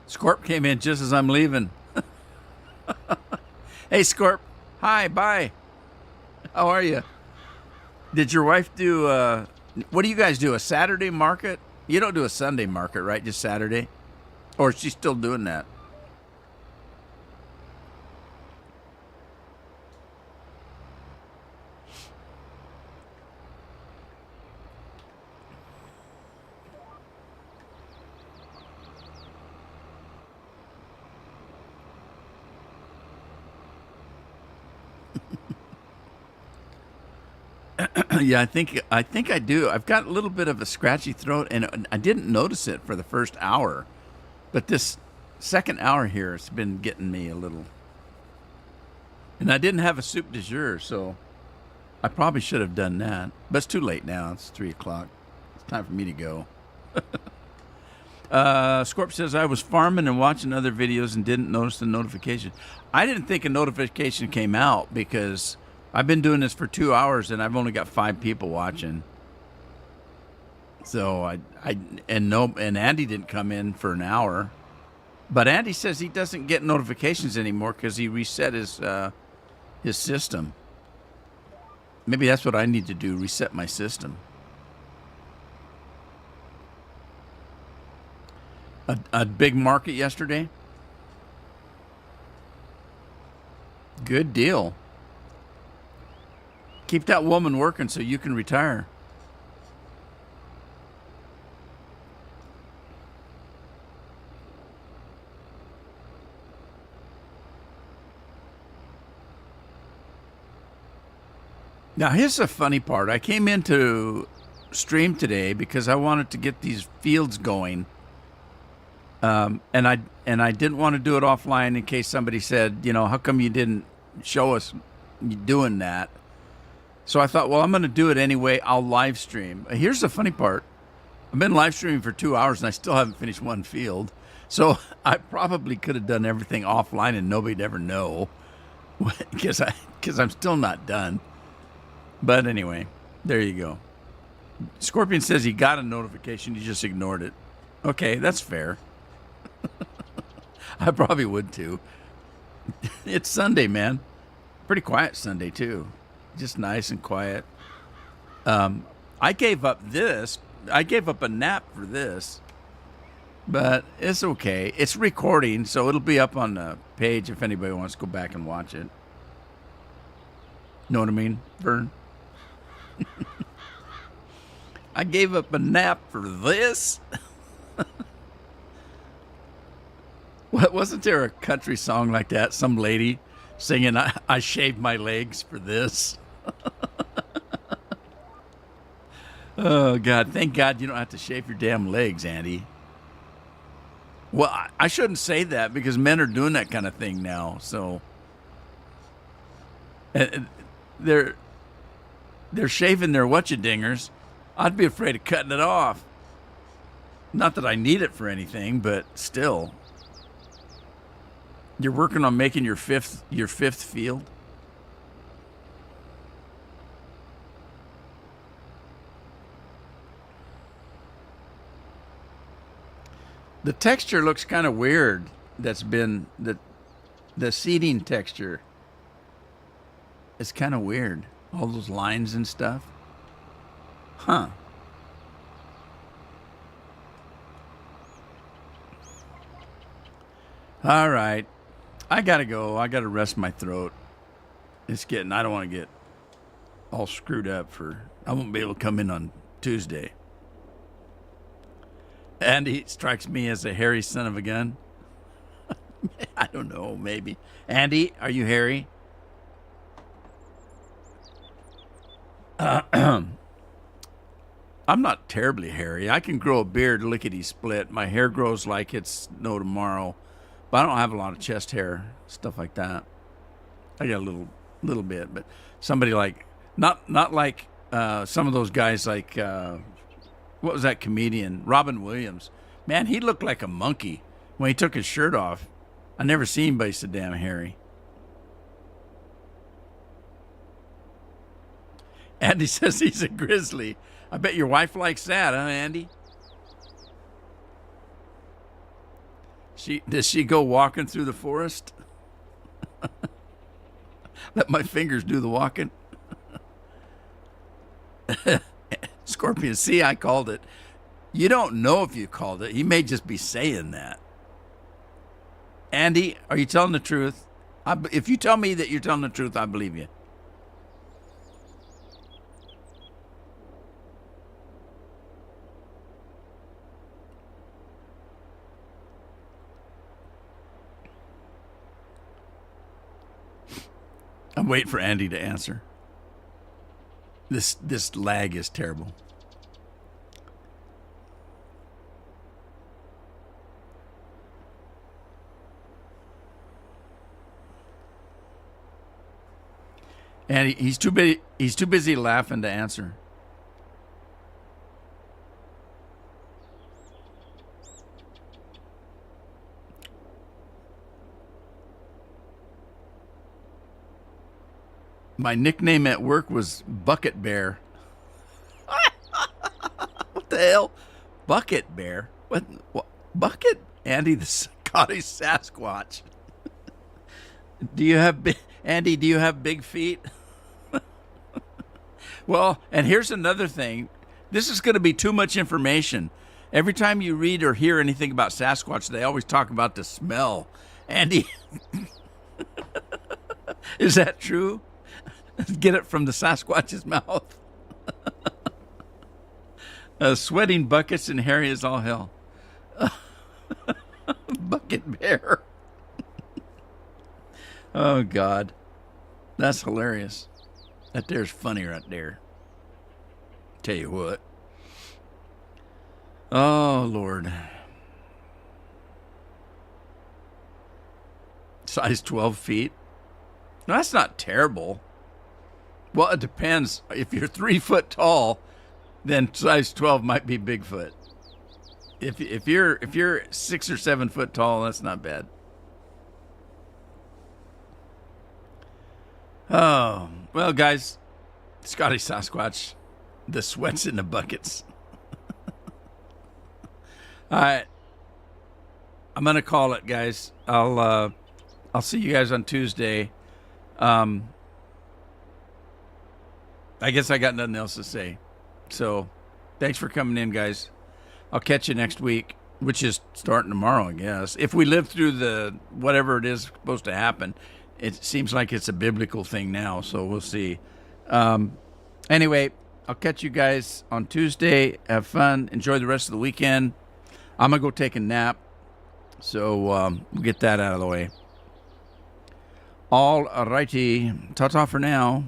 [SPEAKER 1] Scorp came in just as I'm leaving. Hey, Scorp. Hi, bye. How are you? Did your wife do, what do you guys do, a Saturday market? You don't do a Sunday market, right? Just Saturday? Or is she still doing that? Yeah, I think I do. I've got a little bit of a scratchy throat, and I didn't notice it for the first hour, but this second hour here, it's been getting me a little. And I didn't have a soup du jour, so I probably should have done that. But it's too late now. It's 3:00. It's time for me to go. Scorp says, I was farming and watching other videos and didn't notice the notification. I didn't think a notification came out because I've been doing this for 2 hours and I've only got 5 people watching. So and Andy didn't come in for an hour. But Andy says he doesn't get notifications anymore because he reset his system. Maybe that's what I need to do, reset my system. A big market yesterday? Good deal. Keep that woman working so you can retire. Now, here's the funny part. I came into stream today because I wanted to get these fields going. And I didn't want to do it offline in case somebody said, how come you didn't show us doing that? So I thought, well, I'm going to do it anyway. I'll live stream. Here's the funny part. I've been live streaming for 2 hours and I still haven't finished one field. So I probably could have done everything offline and nobody'd ever know because I'm still not done. But anyway, there you go. Scorpion says he got a notification. He just ignored it. Okay, that's fair. I probably would too. It's Sunday, man. Pretty quiet Sunday too. just nice and quiet. I gave up this. I gave up a nap for this, but it's okay. It's recording, so it'll be up on the page if anybody wants to go back and watch it. Know what I mean, Vern? I gave up a nap for this. What, wasn't there a country song like that? Some lady singing, I shaved my legs for this. Oh, God. Thank God you don't have to shave your damn legs, Andy. Well, I shouldn't say that because men are doing that kind of thing now. So they're shaving their whatcha-dingers. I'd be afraid of cutting it off. Not that I need it for anything, but still. You're working on making your fifth field. The texture looks kind of weird. That's been the seating texture. It's kind of weird. All those lines and stuff. Huh. All right. I gotta go. I gotta rest my throat. I don't want to get all screwed up I won't be able to come in on Tuesday. And he strikes me as a hairy son of a gun. I don't know, maybe. Andy, are you hairy? I'm not terribly hairy. I can grow a beard lickety split. My hair grows like it's no tomorrow. But I don't have a lot of chest hair, stuff like that. I got a little bit, but somebody like not like some of those guys like what was that comedian, Robin Williams? Man, he looked like a monkey when he took his shirt off. I never seen anybody so damn hairy. Andy says he's a grizzly. I bet your wife likes that, huh, Andy? Does she go walking through the forest? Let my fingers do the walking. Scorpion, see, I called it. You don't know if you called it. He may just be saying that. Andy, are you telling the truth? If you tell me that you're telling the truth, I believe you. I'm waiting for Andy to answer. This lag is terrible. And he's too busy laughing to answer. My nickname at work was Bucket Bear. What the hell? Bucket Bear? What? Bucket? Andy the Scottish Sasquatch. Andy, do you have big feet? Well, and here's another thing. This is going to be too much information. Every time you read or hear anything about Sasquatch, they always talk about the smell. Andy, is that true? Get it from the Sasquatch's mouth. Sweating buckets and hairy as all hell. Bucket Bear. Oh, God. That's hilarious. That there's funny right there. Tell you what. Oh, Lord. Size 12 feet. No, that's not terrible. Well, it depends. If you're 3 foot tall, then size 12 might be Bigfoot. If you're 6 or 7 foot tall, that's not bad. Oh, well, guys, Scottish Sasquatch, the sweats in the buckets. All right, I'm gonna call it, guys. I'll see you guys on Tuesday. I guess I got nothing else to say. So, thanks for coming in, guys. I'll catch you next week, which is starting tomorrow, I guess. If we live through the whatever it is supposed to happen, it seems like it's a biblical thing now, so we'll see. Anyway, I'll catch you guys on Tuesday. Have fun. Enjoy the rest of the weekend. I'm going to go take a nap, so we'll get that out of the way. All righty. Ta-ta for now.